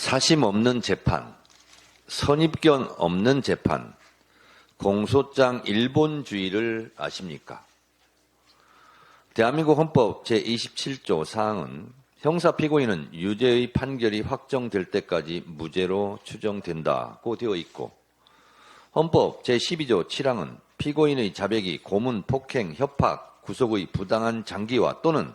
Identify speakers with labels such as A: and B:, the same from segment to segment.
A: 사심 없는 재판, 선입견 없는 재판, 공소장 일본주의를 아십니까? 대한민국 헌법 제27조 사항은 형사 피고인은 유죄의 판결이 확정될 때까지 무죄로 추정된다고 되어 있고, 헌법 제12조 7항은 피고인의 자백이 고문, 폭행, 협박, 구속의 부당한 장기화 또는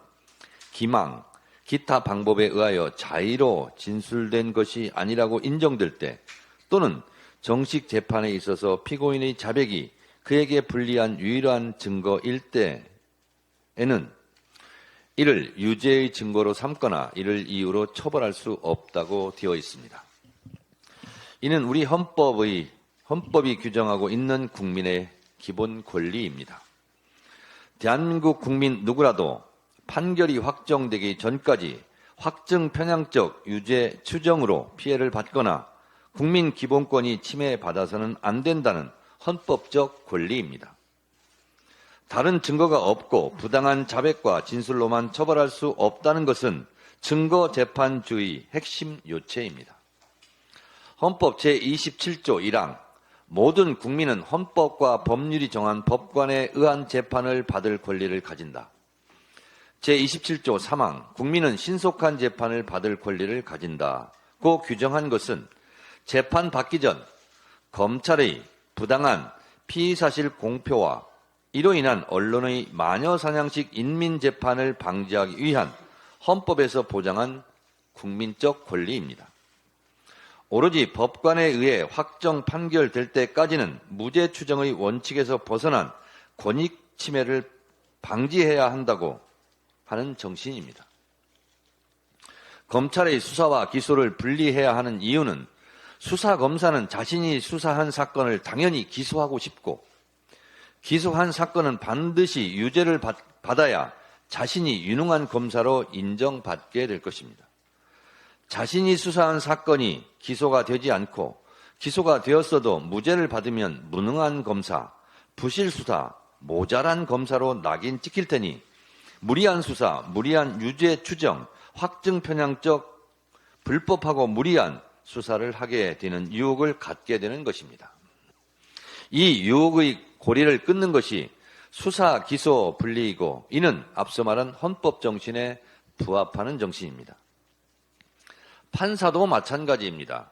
A: 기망, 기타 방법에 의하여 자의로 진술된 것이 아니라고 인정될 때 또는 정식 재판에 있어서 피고인의 자백이 그에게 불리한 유일한 증거일 때에는 이를 유죄의 증거로 삼거나 이를 이유로 처벌할 수 없다고 되어 있습니다. 이는 우리 헌법이 규정하고 있는 국민의 기본 권리입니다. 대한민국 국민 누구라도 판결이 확정되기 전까지 확증 편향적 유죄 추정으로 피해를 받거나 국민 기본권이 침해받아서는 안 된다는 헌법적 권리입니다. 다른 증거가 없고 부당한 자백과 진술로만 처벌할 수 없다는 것은 증거재판주의 핵심 요체입니다. 헌법 제27조 1항 모든 국민은 헌법과 법률이 정한 법관에 의한 재판을 받을 권리를 가진다. 제27조 3항 국민은 신속한 재판을 받을 권리를 가진다고 규정한 것은 재판 받기 전 검찰의 부당한 피의사실 공표와 이로 인한 언론의 마녀사냥식 인민재판을 방지하기 위한 헌법에서 보장한 국민적 권리입니다. 오로지 법관에 의해 확정 판결될 때까지는 무죄 추정의 원칙에서 벗어난 권익 침해를 방지해야 한다고 하는 정신입니다. 검찰의 수사와 기소를 분리해야 하는 이유는 수사검사는 자신이 수사한 사건을 당연히 기소하고 싶고 기소한 사건은 반드시 유죄를 받아야 자신이 유능한 검사로 인정받게 될 것입니다. 자신이 수사한 사건이 기소가 되지 않고 기소가 되었어도 무죄를 받으면 무능한 검사, 부실 수사, 모자란 검사로 낙인 찍힐 테니 무리한 수사, 무리한 유죄 추정, 확증 편향적 불법하고 무리한 수사를 하게 되는 유혹을 갖게 되는 것입니다. 이 유혹의 고리를 끊는 것이 수사, 기소 분리이고 이는 앞서 말한 헌법 정신에 부합하는 정신입니다. 판사도 마찬가지입니다.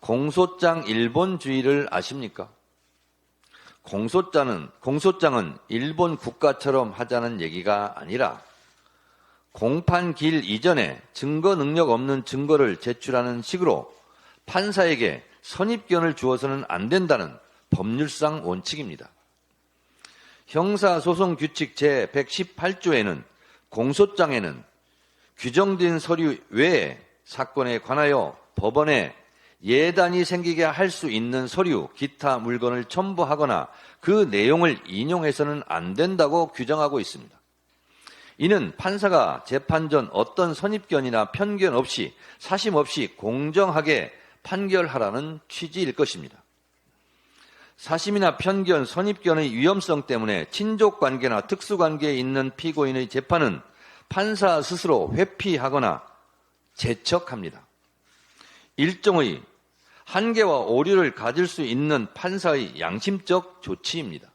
A: 공소장 일본주의를 아십니까? 공소장은 일본 국가처럼 하자는 얘기가 아니라 공판 길 이전에 증거 능력 없는 증거를 제출하는 식으로 판사에게 선입견을 주어서는 안 된다는 법률상 원칙입니다. 형사소송규칙 제118조에는 공소장에는 규정된 서류 외에 사건에 관하여 법원에 예단이 생기게 할 수 있는 서류, 기타 물건을 첨부하거나 그 내용을 인용해서는 안 된다고 규정하고 있습니다. 이는 판사가 재판 전 어떤 선입견이나 편견 없이 사심 없이 공정하게 판결하라는 취지일 것입니다. 사심이나 편견, 선입견의 위험성 때문에 친족관계나 특수관계에 있는 피고인의 재판은 판사 스스로 회피하거나 재척합니다. 일종의 한계와 오류를 가질 수 있는 판사의 양심적 조치입니다.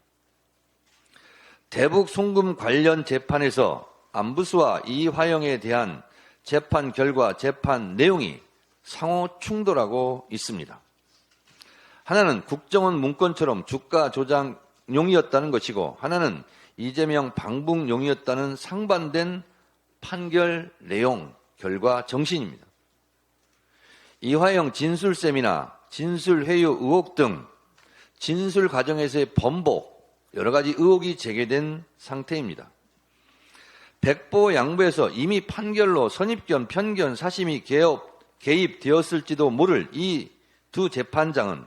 A: 대북 송금 관련 재판에서 안부수와 이화영에 대한 재판 결과, 재판 내용이 상호 충돌하고 있습니다. 하나는 국정원 문건처럼 주가 조작용이었다는 것이고 하나는 이재명 방북용이었다는 상반된 판결 내용, 결과 정신입니다. 이화영 진술셈이나 진술회유 의혹 등 진술 과정에서의 번복, 여러 가지 의혹이 제기된 상태입니다. 백보양보에서 이미 판결로 선입견, 편견, 사심이 개입되었을지도 모를 이 두 재판장은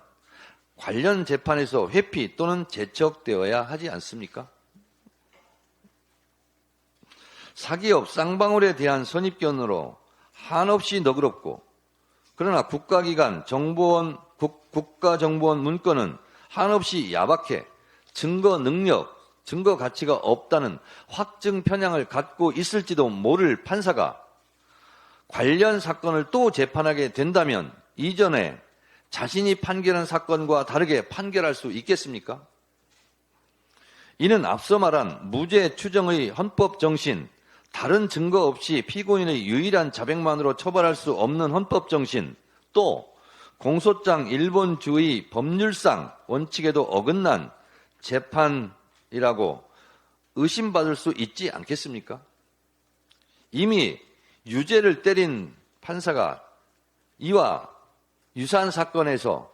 A: 관련 재판에서 회피 또는 재척되어야 하지 않습니까? 사기업 쌍방울에 대한 선입견으로 한없이 너그럽고 그러나 국가기관, 국가정보원 문건은 한없이 야박해 증거 능력, 증거 가치가 없다는 확증 편향을 갖고 있을지도 모를 판사가 관련 사건을 또 재판하게 된다면 이전에 자신이 판결한 사건과 다르게 판결할 수 있겠습니까? 이는 앞서 말한 무죄 추정의 헌법 정신, 다른 증거 없이 피고인의 유일한 자백만으로 처벌할 수 없는 헌법 정신, 또 공소장 일본주의 법률상 원칙에도 어긋난 재판이라고 의심받을 수 있지 않겠습니까? 이미 유죄를 때린 판사가 이와 유사한 사건에서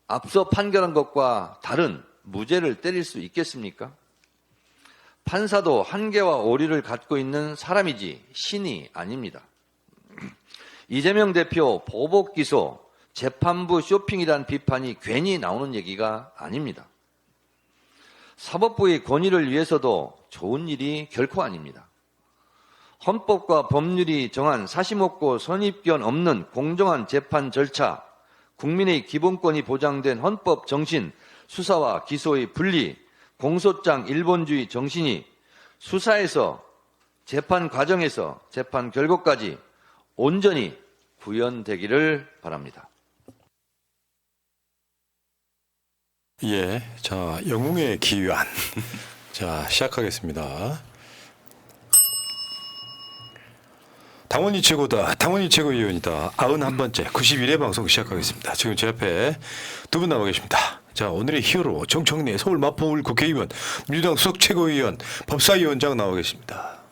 A: 앞서 판결한 것과 다른 무죄를 때릴 수 있겠습니까? 판사도 한계와 오류를 갖고 있는 사람이지 신이 아닙니다. 이재명 대표 보복 기소, 재판부 쇼핑이란 비판이 괜히 나오는 얘기가 아닙니다. 사법부의 권위를 위해서도 좋은 일이 결코 아닙니다. 헌법과 법률이 정한 사심없고 선입견 없는 공정한 재판 절차, 국민의 기본권이 보장된 헌법 정신, 수사와 기소의 분리, 공소장 일본주의 정신이 수사에서 재판 과정에서 재판 결과까지 온전히 구현되기를 바랍니다.
B: 예, 자, 영웅의 기유안. 자, 시작하겠습니다. 당원이 최고다. 당원이 최고위원이다. 91번째 91회 방송 시작하겠습니다. 지금 제 앞에 두 분 나와 계십니다. 자, 오늘의 히어로 정청래 서울 마포울 국회의원, 민주당 수석 최고위원, 법사위원장 나와 계십니다.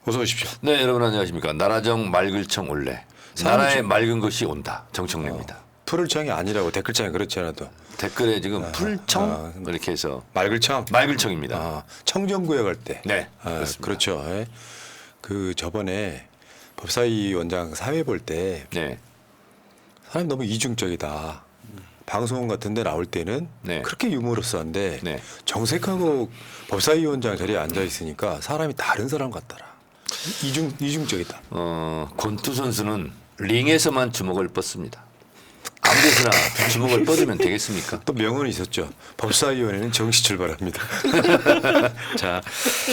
B: 어서 오십시오.
A: 네, 여러분 안녕하십니까. 나라정 맑을청 올래. 나라에 맑은 것이 온다. 정청래입니다.
B: 풀을청이 아니라고 댓글창에 그렇지 않아도
A: 댓글에 지금 풀청 이렇게 해서
B: 맑을청?
A: 맑을청입니다.
B: 청정구역 할 때.
A: 네, 그렇습니다.
B: 그렇죠. 예. 그 저번에 법사위원장 사회 볼 때
A: 네.
B: 사람이 너무 이중적이다. 방송 같은 데 나올 때는
A: 네.
B: 그렇게 유머러스한데
A: 네.
B: 정색하고 법사위원장 자리에 앉아 있으니까 사람이 다른 사람 같더라. 이중적이다.
A: 권투 선수는 링에서만 주먹을 뻗습니다. 아무 데서나 주먹을 뻗으면 되겠습니까?
B: 또 명언이 있었죠. 법사위원회는 정시 출발합니다. 자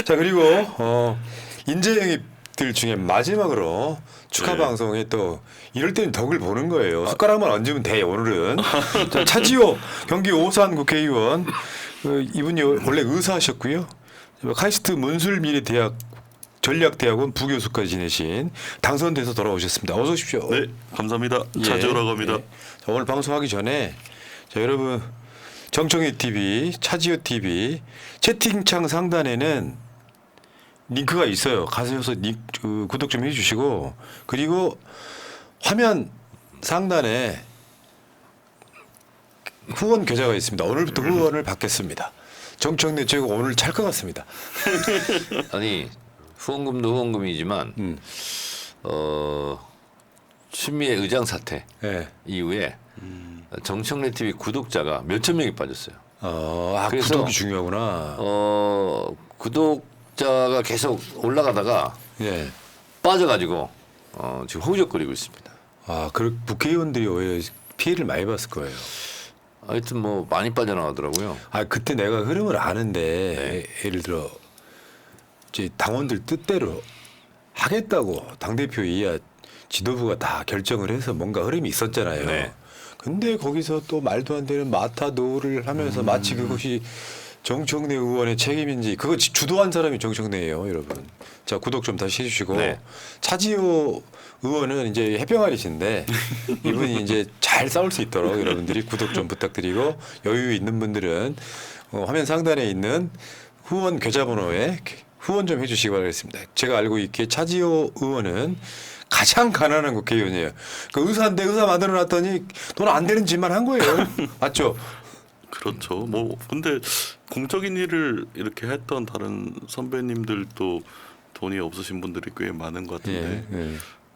B: 그리고 인재영입들 중에 마지막으로 축하 방송에 또 이럴 때는 덕을 보는 거예요. 숟가락만 얹으면 돼. 오늘은 자, 차지호 경기 오산 국회의원 이분이 원래 의사하셨고요. 카이스트 문술미래대학 전략대학원 부교수까지 지내신 당선돼서 돌아오셨습니다. 어서 오십시오.
C: 네, 감사합니다. 차지호라고 합니다.
B: 자, 오늘 방송하기 전에 자, 여러분 정청래 TV, 차지호 TV 채팅창 상단에는 링크가 있어요. 가셔서 구독 좀 해주시고 그리고 화면 상단에 후원 계좌가 있습니다. 오늘부터 후원을 받겠습니다. 정청래 최고 오늘 찰 것 같습니다.
A: 아니 후원금도 후원금이지만 추미애 의장 사태
B: 네.
A: 이후에 정청래 TV 구독자가 몇천 명이 빠졌어요.
B: 그래서 구독이 중요하구나.
A: 구독자가 계속 올라가다가
B: 예.
A: 빠져가지고 지금 허우적거리고 있습니다.
B: 그 국회의원들이 오히려 피해를 많이 봤을 거예요.
A: 하여튼 뭐 많이 빠져나가더라고요.
B: 그때 내가 흐름을 아는데 예를 들어 이제 당원들 뜻대로 하겠다고 당대표 이하 지도부가 다 결정을 해서 뭔가 흐름이 있었잖아요.
A: 네.
B: 근데 거기서 또 말도 안 되는 마타도를 하면서 마치 그것이 정청래 의원의 책임인지 그거 주도한 사람이 정청래예요, 여러분. 자, 구독 좀 다시 해주시고
A: 네.
B: 차지호 의원은 이제 해병아리신데 이분이 이제 잘 싸울 수 있도록 여러분들이 구독 좀 부탁드리고 여유 있는 분들은 화면 상단에 있는 후원 계좌번호에 후원 좀 해주시기 바라겠습니다. 제가 알고 있기에 차지호 의원은 가장 가난한 국회의원이에요. 그 의사인데 의사 만들어놨더니 돈 안 되는 짓만 한 거예요. 맞죠?
C: 그렇죠. 뭐 근데 공적인 일을 이렇게 했던 다른 선배님들도 돈이 없으신 분들이 꽤 많은 것 같은데,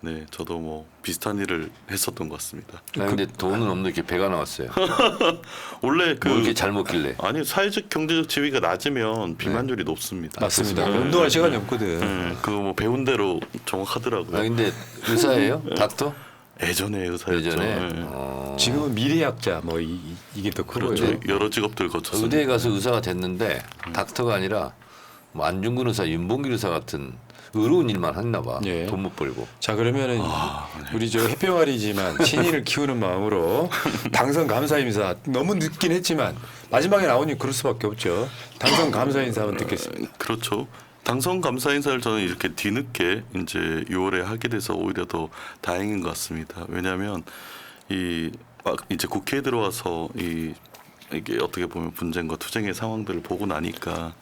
C: 네, 저도 뭐 비슷한 일을 했었던 것 같습니다.
A: 근데 돈은 없는 이렇게 배가 나왔어요.
C: 원래
A: 뭐 이렇게 잘 먹길래?
C: 아니 사회적 경제적 지위가 낮으면 비만율이 높습니다.
B: 맞습니다. 운동할 시간이 없거든.
C: 그거 뭐 배운 대로 정확하더라고요.
A: 근데 의사예요? 닥터?
C: 예전에 의사였죠.
A: 예전에?
C: 네.
B: 지금은 미래학자 뭐 이게 더 크고요.
C: 그렇죠. 여러 직업들 거쳤습니다.
A: 의대에 가서 의사가 됐는데 닥터가 아니라 뭐 안중근 의사, 윤봉길 의사 같은 의로운 일만 했나 봐.
B: 예.
A: 돈 못 벌고.
B: 자 그러면은 우리 저 해병아리지만 신인을 키우는 마음으로 당선 감사 인사 너무 늦긴 했지만 마지막에 나오니 그럴 수밖에 없죠. 당선 감사 인사 한번 듣겠습니다.
C: 그렇죠. 당선 감사 인사를 저는 이렇게 뒤늦게 이제 6월에 하게 돼서 오히려 더 다행인 것 같습니다. 왜냐하면 이제 국회에 들어와서 이게 어떻게 보면 분쟁과 투쟁의 상황들을 보고 나니까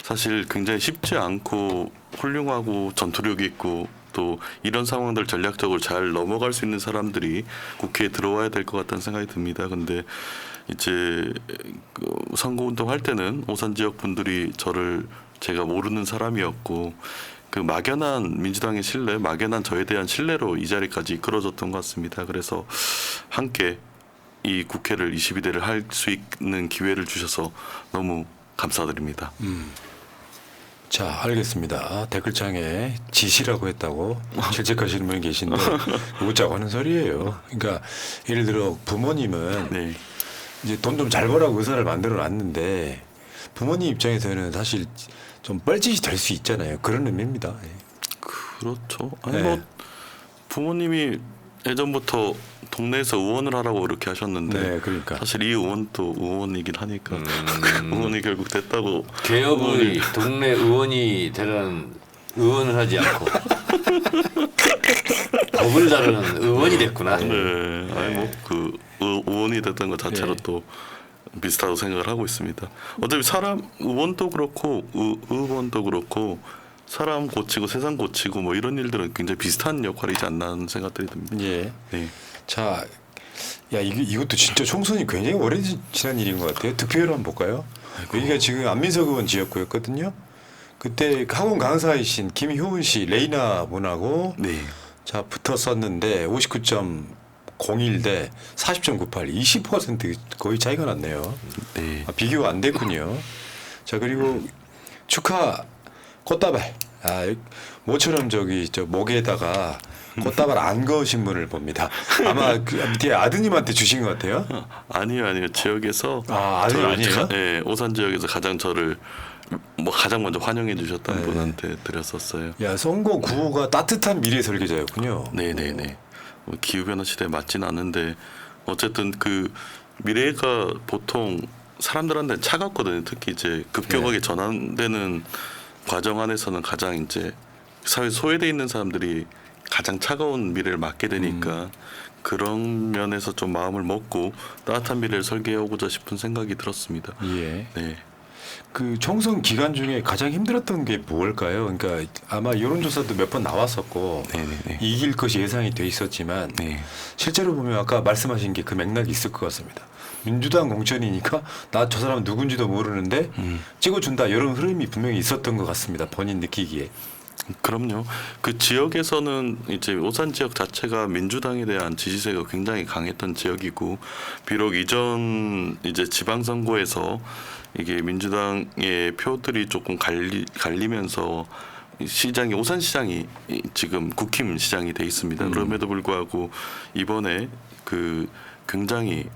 C: 사실 굉장히 쉽지 않고 훌륭하고 전투력 있고 또 이런 상황들 전략적으로 잘 넘어갈 수 있는 사람들이 국회에 들어와야 될 것 같다는 생각이 듭니다. 근데 이제 그 선거운동 할 때는 오산 지역 분들이 제가 모르는 사람이었고 그 막연한 민주당의 신뢰, 막연한 저에 대한 신뢰로 이 자리까지 이끌어졌던 것 같습니다. 그래서 함께 이 국회를 22대를 할 수 있는 기회를 주셔서 너무 감사드립니다.
B: 자 알겠습니다. 댓글창에 지시라고 했다고 질책하시는 분이 계신데 웃자고 하는 소리예요. 그러니까 예를 들어 부모님은
C: 네,
B: 이제 돈 좀 잘 벌라고 의사를 만들어 놨는데 부모님 입장에서는 사실 좀 뻘짓이 될 수 있잖아요. 그런 의미입니다. 예.
C: 그렇죠. 아니
B: 네.
C: 뭐 부모님이 예전부터 동네에서 의원을 하라고 이렇게 하셨는데
B: 네, 그러니까.
C: 사실 이 의원도 의원이긴 하니까 의원이 결국 됐다고
A: 개업의 동네 의원이 되라는 의원을 하지 않고 법을 다루는 의원이 됐구나.
C: 네, 아니 뭐 그 의원이 됐던 것 자체로
B: 네.
C: 또 비슷하다고 생각을 하고 있습니다. 어차피 사람 의원도 그렇고 의원도 그렇고 사람 고치고 세상 고치고 뭐 이런 일들은 굉장히 비슷한 역할이지 않나 하는 생각들이 듭니다.
B: 예.
C: 네.
B: 자, 야 이것도 진짜 총선이 굉장히 오래 지난 일인 것 같아요. 득표율 한번 볼까요? 여기가 지금 안민석 의원 지역구였거든요. 그때 학원 강사이신 김효은 씨, 레이나 분하고
C: 네.
B: 자 붙었었는데 59.01 대 40.98, 20% 거의 차이가 났네요.
C: 네.
B: 아, 비교가 안 됐군요. 자 그리고 축하 꽃다발. 모처럼 저기 저 목에다가 꽃다발 안 거신 분을 봅니다. 아마 그 밑에 아드님한테 주신 것 같아요.
C: 아니요. 지역에서
B: 아드님 아니에요?
C: 네, 오산 지역에서 가장 저를 뭐 가장 먼저 환영해 주셨던
B: 네.
C: 분한테 드렸었어요.
B: 야 선거 구호가 따뜻한 미래 설계자였군요.
C: 네네네. 기후 변화 시대에 맞지는 않는데 어쨌든 그 미래가 보통 사람들한테 차갑거든요. 특히 이제 급격하게
B: 네.
C: 전환되는 과정 안에서는 가장 이제 사회 소외돼 있는 사람들이 가장 차가운 미래를 맞게 되니까 그런 면에서 좀 마음을 먹고 따뜻한 미래를 설계해 오고자 싶은 생각이 들었습니다.
B: 예.
C: 네.
B: 그 총선 기간 중에 가장 힘들었던 게 뭘까요? 그러니까 아마 여론조사도 몇 번 나왔었고
C: 네네네.
B: 이길 것이 예상이 돼 있었지만
C: 네.
B: 실제로 보면 아까 말씀하신 게 그 맥락이 있을 것 같습니다. 민주당 공천이니까 나 저 사람 누군지도 모르는데 찍어준다 이런 흐름이 분명히 있었던 것 같습니다. 본인 느끼기에.
C: 그럼요. 그 지역에서는 이제 오산 지역 자체가 민주당에 대한 지지세가 굉장히 강했던 지역이고 비록 이전 이제 지방선거에서 이게 민주당의 표들이 조금 갈리면서 시장이 오산시장이 지금 국힘 시장이 돼 있습니다. 그럼에도 불구하고 이번에 그 굉장히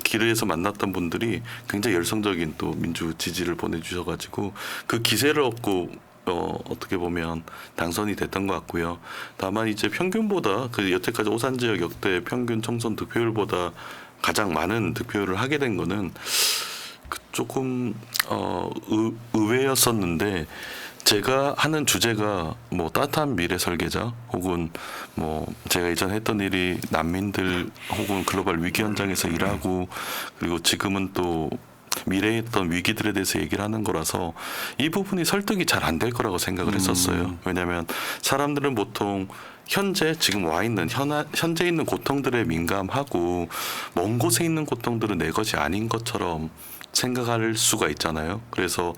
C: 길에서 만났던 분들이 굉장히 열성적인 또 민주 지지를 보내주셔가지고 그 기세를 얻고 어떻게 보면 당선이 됐던 것 같고요. 다만 이제 평균보다 그 여태까지 오산 지역 역대 평균 총선 득표율보다 가장 많은 득표율을 하게 된 거는 조금 의외였었는데 제가 하는 주제가 뭐 따뜻한 미래 설계자 혹은 뭐 제가 예전에 했던 일이 난민들 혹은 글로벌 위기 현장에서 일하고 그리고 지금은 또 미래에 있던 위기들에 대해서 얘기를 하는 거라서 이 부분이 설득이 잘 안 될 거라고 생각을 했었어요. 왜냐하면 사람들은 보통 현재 지금 와 있는 현재 있는 고통들에 민감하고 먼 곳에 있는 고통들은 내 것이 아닌 것처럼 생각할 수가 있잖아요. 그래서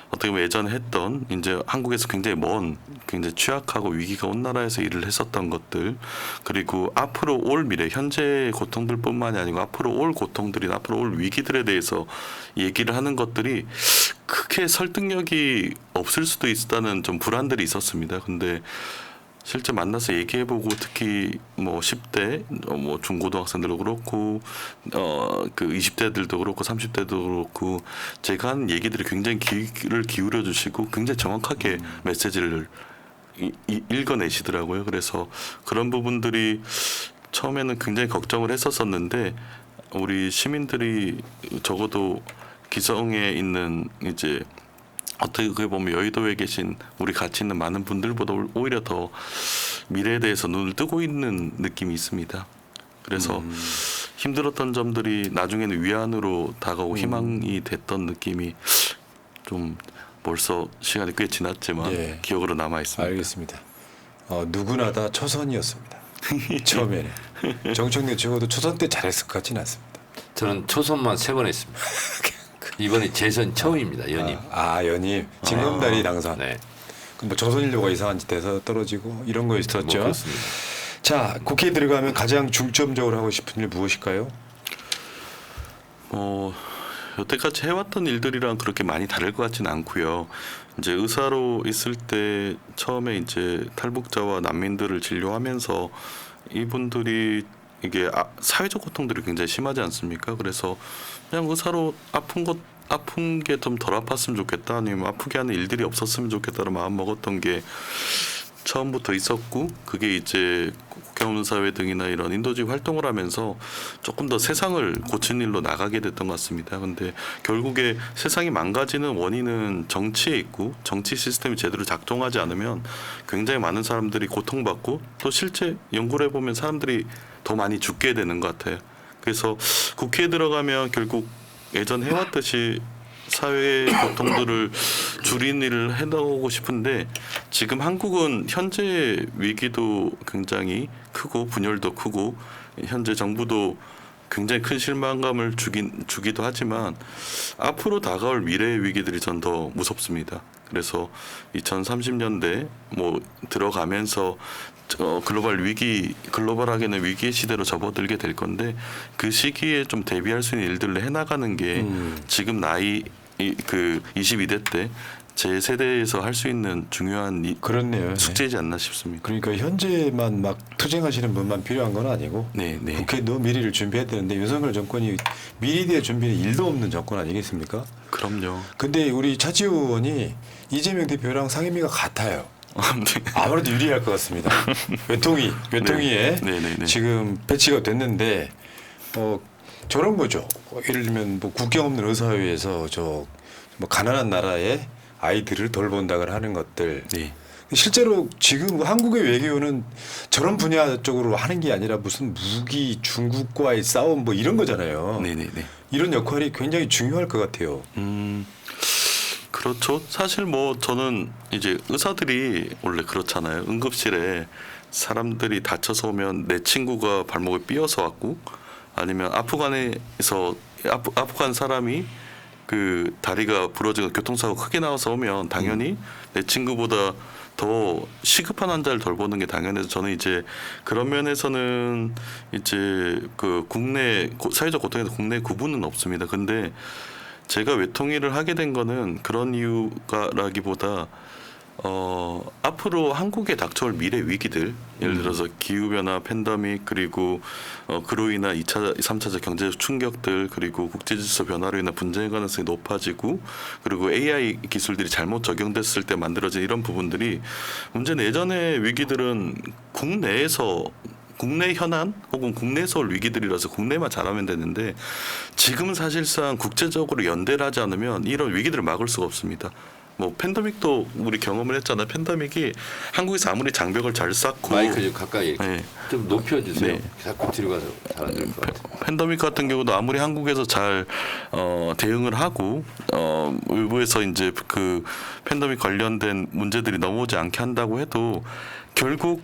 C: 어떻게 보면 예전에 했던 이제 한국에서 굉장히 먼 굉장히 취약하고 위기가 온 나라에서 일을 했었던 것들 그리고 앞으로 올 미래 현재의 고통들뿐만이 아니고 앞으로 올 고통들이나 앞으로 올 위기들에 대해서 얘기를 하는 것들이 크게 설득력이 없을 수도 있다는 좀 불안들이 있었습니다. 근데 실제 만나서 얘기해보고 특히 뭐 10대 뭐 중고등학생들도 그렇고 그 20대들도 그렇고 30대도 그렇고 제가 한 얘기들이 굉장히 귀를 기울여 주시고 굉장히 정확하게 메시지를 읽어내시더라고요. 그래서 그런 부분들이 처음에는 굉장히 걱정을 했었었는데 우리 시민들이 적어도 기성에 있는 이제 어떻게 보면 여의도에 계신 우리 같이 있는 많은 분들보다 오히려 더 미래에 대해서 눈을 뜨고 있는 느낌이 있습니다. 그래서 힘들었던 점들이 나중에는 위안으로 다가오고 희망이 됐던 느낌이 좀 벌써 시간이 꽤 지났지만
B: 예.
C: 기억으로 남아 있습니다.
B: 알겠습니다. 누구나 다 초선이었습니다. 처음에는 정청래 최고도 초선 때 잘했을 것 같지는 않습니다.
A: 저는 초선만 3번 했습니다. 이번에 재선 처음입니다. 연임.
B: 연임 징검다리 당선.
A: 네.
B: 그럼 뭐 조선일보가 이상한 짓 해서 떨어지고 이런 거 있었죠.
A: 뭐 그렇습니다.
B: 자, 국회에 들어가면 가장 중점적으로 하고 싶은 일 무엇일까요?
C: 여태까지 해왔던 일들이랑 그렇게 많이 다를 것 같지는 않고요. 이제 의사로 있을 때 처음에 이제 탈북자와 난민들을 진료하면서 이분들이 이게 사회적 고통들이 굉장히 심하지 않습니까? 그래서 그냥 의사로 아픈 게 좀 덜 아팠으면 좋겠다, 아니면 아프게 하는 일들이 없었으면 좋겠다는 마음 먹었던 게 처음부터 있었고, 그게 이제 국회의원사회 등이나 이런 인도주의 활동을 하면서 조금 더 세상을 고치는 일로 나가게 됐던 것 같습니다. 근데 결국에 세상이 망가지는 원인은 정치에 있고, 정치 시스템이 제대로 작동하지 않으면 굉장히 많은 사람들이 고통받고, 또 실제 연구를 해보면 사람들이 더 많이 죽게 되는 것 같아요. 그래서 국회에 들어가면 결국 예전 해왔듯이 사회의 고통들을 줄이는 일을 해나가고 싶은데, 지금 한국은 현재 위기도 굉장히 크고 분열도 크고 현재 정부도 굉장히 큰 실망감을 주기도 하지만 앞으로 다가올 미래의 위기들이 전 더 무섭습니다. 그래서 2030년대 뭐 들어가면서 글로벌하게는 위기의 시대로 접어들게 될 건데, 그 시기에 좀 대비할 수 있는 일들을 해나가는 게 지금 그 22대 때 제 세대에서 할 수 있는 중요한
B: 그렇네요.
C: 숙제이지 않나 싶습니다.
B: 그러니까 현재만 막 투쟁하시는 분만 필요한 건 아니고
C: 네.
B: 국회도 미래를 준비해야 되는데 윤석열 정권이 미래에 대한 준비는 일도 없는 정권 아니겠습니까?
C: 그럼요.
B: 근데 우리 차지우 의원이 이재명 대표랑 상임위가 같아요.
C: 네.
B: 아무래도 유리할 것 같습니다. 외통위에
C: 네.
B: 지금 배치가 됐는데 저런 거죠. 예를 들면 뭐 국경 없는 의사회에서 뭐 가난한 나라의 아이들을 돌본다고 하는 것들.
C: 네.
B: 실제로 지금 한국의 외교는 저런 분야 쪽으로 하는 게 아니라 무슨 무기 중국과의 싸움 뭐 이런 거잖아요.
C: 네네네.
B: 이런 역할이 굉장히 중요할 것 같아요.
C: 그렇죠. 사실 뭐 저는 이제 의사들이 원래 그렇잖아요. 응급실에 사람들이 다쳐서 오면 내 친구가 발목을 삐어서 왔고, 아니면 아프간 사람이 그 다리가 부러지고 교통사고 크게 나와서 오면 당연히 내 친구보다 더 시급한 환자를 돌보는 게 당연해서, 저는 이제 그런 면에서는 이제 그 국내 사회적 고통에서 국내 구분은 없습니다. 근데 제가 외통위를 하게 된 거는 그런 이유가라기보다 앞으로 한국에 닥쳐올 미래 위기들, 예를 들어서 기후변화, 팬데믹, 그리고 그로 인한 2차, 3차적 경제적 충격들, 그리고 국제질서 변화로 인한 분쟁의 가능성이 높아지고, 그리고 AI 기술들이 잘못 적용됐을 때 만들어진 이런 부분들이, 문제는 예전의 위기들은 국내 현안 혹은 국내에서 올 위기들이라서 국내만 잘하면 되는데, 지금은 사실상 국제적으로 연대를 하지 않으면 이런 위기들을 막을 수가 없습니다. 뭐 팬데믹도 우리 경험을 했잖아요. 팬데믹이 한국에서 아무리 장벽을 잘 쌓고,
A: 마이크 좀 가까이 좀 높여주세요.
C: 네.
A: 자꾸 뒤로 가서 잘 안 될 것 같아요.
C: 팬데믹 같은 경우도 아무리 한국에서 잘 대응을 하고 외부에서 이제 그 팬데믹 관련된 문제들이 넘어오지 않게 한다고 해도, 결국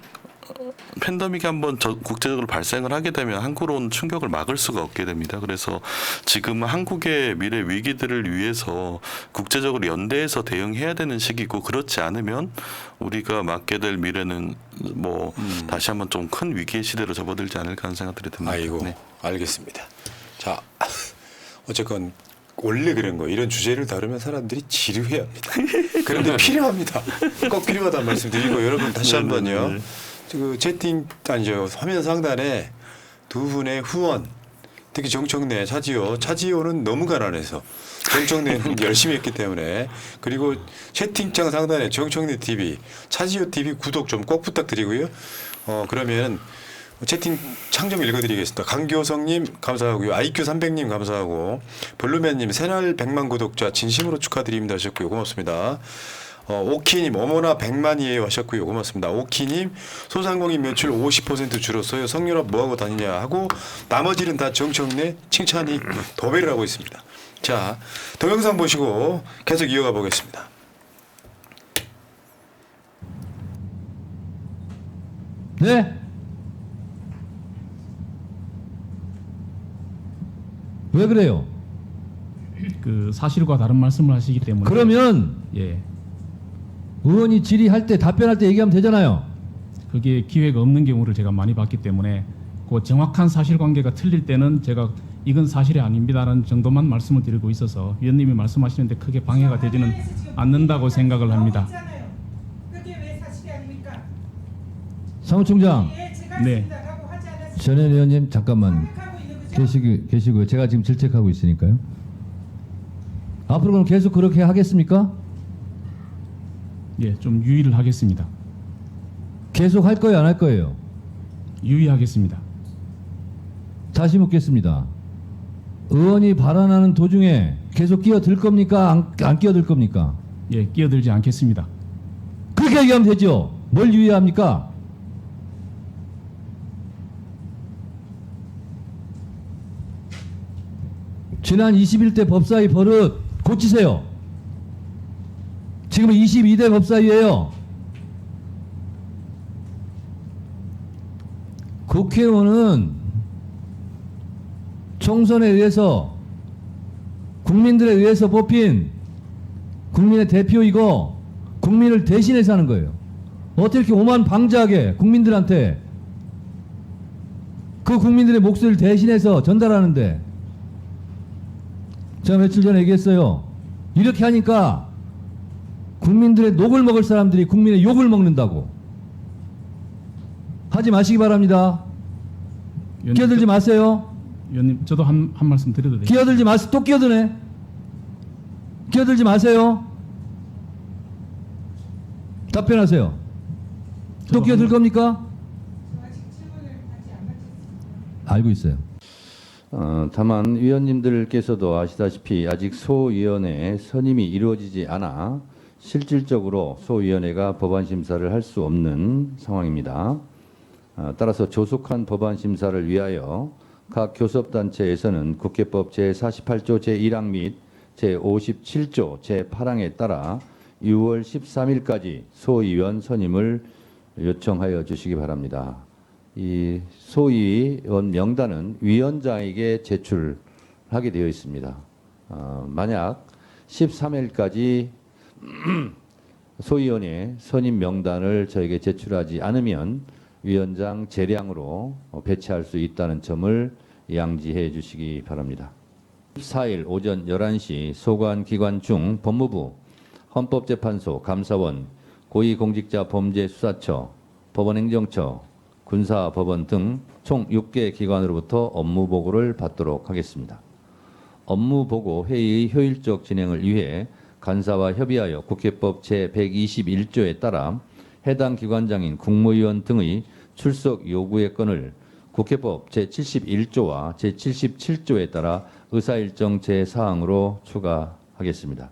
C: 팬데믹이 한번 국제적으로 발생을 하게 되면 한국으로 온 충격을 막을 수가 없게 됩니다. 그래서 지금 한국의 미래 위기들을 위해서 국제적으로 연대해서 대응해야 되는 시기고, 그렇지 않으면 우리가 맞게 될 미래는 뭐 다시 한번 좀 큰 위기의 시대로 접어들지 않을까 하는 생각들이 듭니다.
B: 아이고,
C: 네.
B: 알겠습니다. 자, 어쨌건 원래 그런 거예요. 이런 주제를 다루면 사람들이 지루해합니다. 그런데 필요합니다. 꼭 필요하다는 말씀드리고 여러분 다시 한번요. 그 채팅 아니죠 화면 상단에 두 분의 후원 특히 정청래 차지호는 너무 가난해서 정청래는 열심히 했기 때문에 그리고 채팅창 상단에 정청래 TV 차지호 TV 구독 좀 꼭 부탁드리고요. 그러면 채팅창 좀 읽어드리겠습니다. 강교성님 감사하고요. IQ 300님 감사하고 블루맨님 새날 100만 구독자 진심으로 축하드립니다 하셨고요. 고맙습니다. 오키님 어머나 100만이에요 하셨고요. 고맙습니다. 오키님 소상공인 매출 50% 줄었어요. 성렬아 뭐하고 다니냐 하고 나머지는 다 정청래 칭찬이 도배를 하고 있습니다. 자 동영상 보시고 계속 이어가 보겠습니다.
D: 네? 왜 그래요?
E: 그 사실과 다른 말씀을 하시기 때문에
D: 그러면
E: 예
D: 의원이 질의할 때 답변할 때 얘기하면 되잖아요.
E: 그게 기회가 없는 경우를 제가 많이 봤기 때문에 그 정확한 사실관계가 틀릴 때는 제가 이건 사실이 아닙니다라는 정도만 말씀을 드리고 있어서 위원님이 말씀하시는데 크게 방해가 되지는 않는다고 생각을 합니다.
F: 그게 왜 사실이 아닙니까?
D: 사무총장
F: 예, 제가
E: 네.
F: 했습니다라고 하지 않았습니까?
D: 전현 의원님 잠깐만
F: 생각하고 있는 거죠?
D: 계시고요. 제가 지금 질책하고 있으니까요. 앞으로 그럼 계속 그렇게 하겠습니까?
E: 예, 좀 유의를 하겠습니다.
D: 계속 할 거예요, 안 할 거예요?
E: 유의하겠습니다.
D: 다시 묻겠습니다. 의원이 발언하는 도중에 계속 끼어들 겁니까? 안 끼어들 겁니까?
E: 예, 끼어들지 않겠습니다.
D: 그렇게 얘기하면 되죠. 뭘 유의합니까? 지난 21대 법사위 버릇 고치세요. 지금은 22대 법사위예요. 국회의원은 총선에 의해서 국민들에 의해서 뽑힌 국민의 대표이고 국민을 대신해서 하는 거예요. 어떻게 이렇게 오만방자하게 국민들한테 그 국민들의 목소리를 대신해서 전달하는데 제가 며칠 전에 얘기했어요. 이렇게 하니까 국민들의 녹을 먹을 사람들이 국민의 욕을 먹는다고. 하지 마시기 바랍니다.
E: 위원님,
D: 끼어들지 마세요.
E: 위원님, 저도 한 말씀 드려도 돼요?
D: 끼어들지 마세요. 또 끼어드네. 끼어들지 마세요. 답변하세요. 또 끼어들 겁니까?
F: 아직 질문을 아직 안 마쳤습니다.
D: 알고 있어요. 다만 위원님들께서도 아시다시피 아직 소위원회 선임이 이루어지지 않아 실질적으로 소위원회가 법안 심사를 할 수 없는 상황입니다. 따라서 조속한 법안 심사를 위하여 각 교섭단체에서는 국회법 제48조 제1항 및 제57조 제8항에 따라 6월 13일까지 소위원 선임을 요청하여 주시기 바랍니다. 이 소위원 명단은 위원장에게 제출하게 되어 있습니다. 만약 13일까지 소위원회 선임 명단을 저에게 제출하지 않으면 위원장 재량으로 배치할 수 있다는 점을 양지해 주시기 바랍니다. 14일 오전 11시 소관기관 중 법무부, 헌법재판소, 감사원, 고위공직자범죄수사처, 법원행정처, 군사법원 등 총 6개 기관으로부터 업무보고를 받도록 하겠습니다. 업무보고 회의의 효율적 진행을 위해 간사와 협의하여 국회법 제121조에 따라 해당 기관장인 국무위원 등의 출석 요구의 건을 국회법 제71조와 제77조에 따라 의사일정 제4항으로 추가하겠습니다.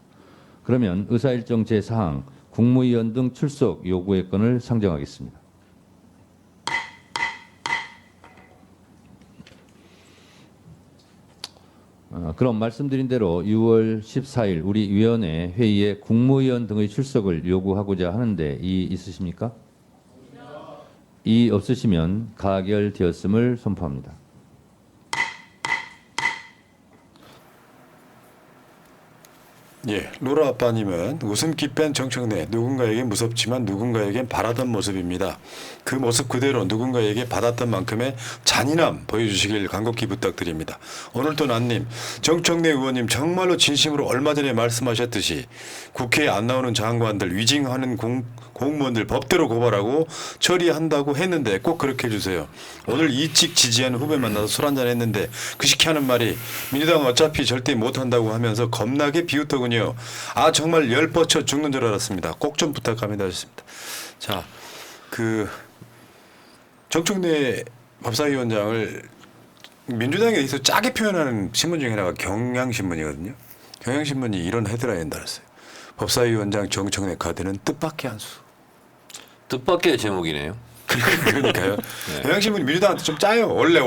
D: 그러면 의사일정 제4항 국무위원 등 출석 요구의 건을 상정하겠습니다. 그럼 말씀드린 대로 6월 14일 우리 위원회 회의에 국무위원 등의 출석을 요구하고자 하는데 이의 있으십니까? 이의 없으시면 가결되었음을 선포합니다.
B: 예, 로라 아빠님은 웃음기 뺀 정청래 누군가에게 무섭지만 누군가에겐 바라던 모습입니다. 그 모습 그대로 누군가에게 받았던 만큼의 잔인함 보여주시길 간곡히 부탁드립니다. 오늘도 난님 정청래 의원님 정말로 진심으로 얼마 전에 말씀하셨듯이 국회에 안 나오는 장관들 위증하는 공무원들 법대로 고발하고 처리한다고 했는데 꼭 그렇게 해주세요. 오늘 이직 지지하는 후배 만나서 술 한잔 했는데 그 시키하는 말이 민주당은 어차피 절대 못한다고 하면서 겁나게 비웃더군요. 아 정말 열 뻗쳐 죽는 줄 알았습니다. 꼭 좀 부탁합니다 하셨습니다. 자, 그 정청래 법사위원장을 민주당에 대해서 짜게 표현하는 신문 중에 하나가 경향신문이거든요. 경향신문이 이런 헤드라인 달았어요. 법사위원장 정청래 카드는 뜻밖의 한 수.
A: 뜻밖의 제목이네요.
B: 그러니까요. 경향신문이 민주당한테 좀 짜요. 원래.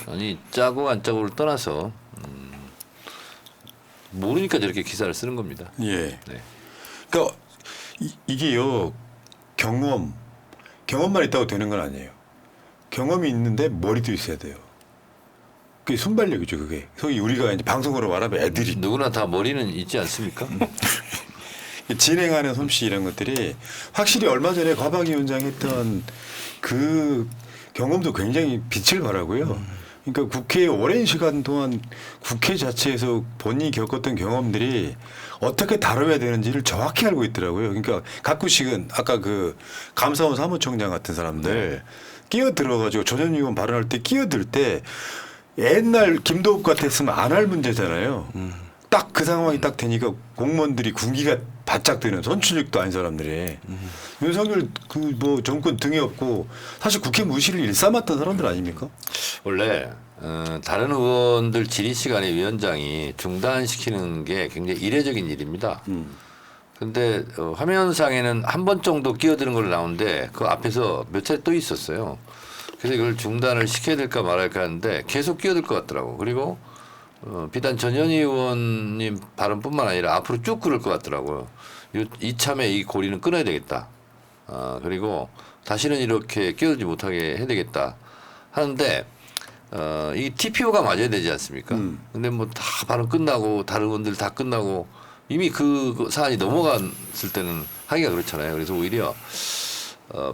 A: 아니 짜고 안 짜고를 떠나서 모르니까 저렇게 기사를 쓰는 겁니다.
B: 예.
A: 네.
B: 그러니까 이게요 경험만 있다고 되는 건 아니에요. 경험이 있는데 머리도 있어야 돼요. 그게 순발력이죠. 그게. 소위 우리가 이제 방송으로 말하면 애들이
A: 누구나 다 머리는 있지 않습니까?
B: 진행하는 솜씨 이런 것들이 확실히 얼마 전에 과방위원장 했던 그 경험도 굉장히 빛을 발하고요. 그러니까 국회에 오랜 시간 동안 국회 자체에서 본인이 겪었던 경험들이 어떻게 다뤄야 되는지를 정확히 알고 있더라고요. 그러니까 가끔씩은 아까 그 감사원 사무총장 같은 사람들 끼어들어가지고 조 전 의원 발언할 때 끼어들 때 옛날 김도읍 같았으면 안 할 문제잖아요. 딱 그 상황이 딱 되니까 공무원들이 군기가 바짝 드는 선출직도 아닌 사람들이 윤석열 그 뭐 정권 등에 없고 사실 국회 무시를 일삼았던 사람들 아닙니까?
A: 원래 다른 의원들 질의 시간에 위원장이 중단시키는 게 굉장히 이례적인 일입니다. 근데 화면상에는 한 번 정도 끼어드는 걸로 나오는데 그 앞에서 몇 차례 또 있었어요. 그래서 이걸 중단을 시켜야 될까 말할까 하는데 계속 끼어들 것 같더라고. 그리고 비단 전현희 의원님 발언뿐만 아니라 앞으로 쭉 그럴 것 같더라고요. 이참에 이 고리는 끊어야 되겠다. 그리고 다시는 이렇게 끼어들지 못하게 해야 되겠다 하는데 이 TPO가 맞아야 되지 않습니까? 근데 뭐 다 발언 끝나고 다른 의원들 다 끝나고 이미 그 사안이 넘어갔을 때는 하기가 그렇잖아요. 그래서 오히려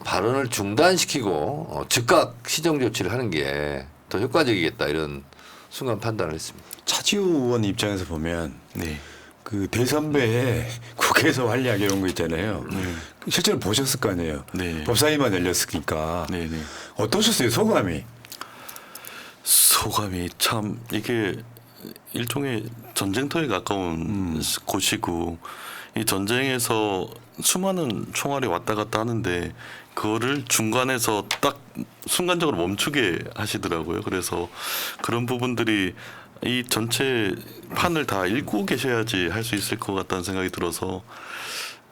A: 발언을 중단시키고 즉각 시정 조치를 하는 게 더 효과적이겠다 이런 순간 판단을 했습니다.
B: 차지우 의원 입장에서 보면
C: 네.
B: 그 대선배의 국회에서 활약 이런 거 있잖아요. 실제로 보셨을 거 아니에요.
C: 네.
B: 법사위만 열렸으니까.
C: 네네.
B: 어떠셨어요 소감이?
C: 소감이 참 이게 일종의 전쟁터에 가까운 곳이고 이 전쟁에서 수많은 총알이 왔다 갔다 하는데 그거를 중간에서 딱 순간적으로 멈추게 하시더라고요. 그래서 그런 부분들이 이 전체 판을 다 읽고 계셔야지 할 수 있을 것 같다는 생각이 들어서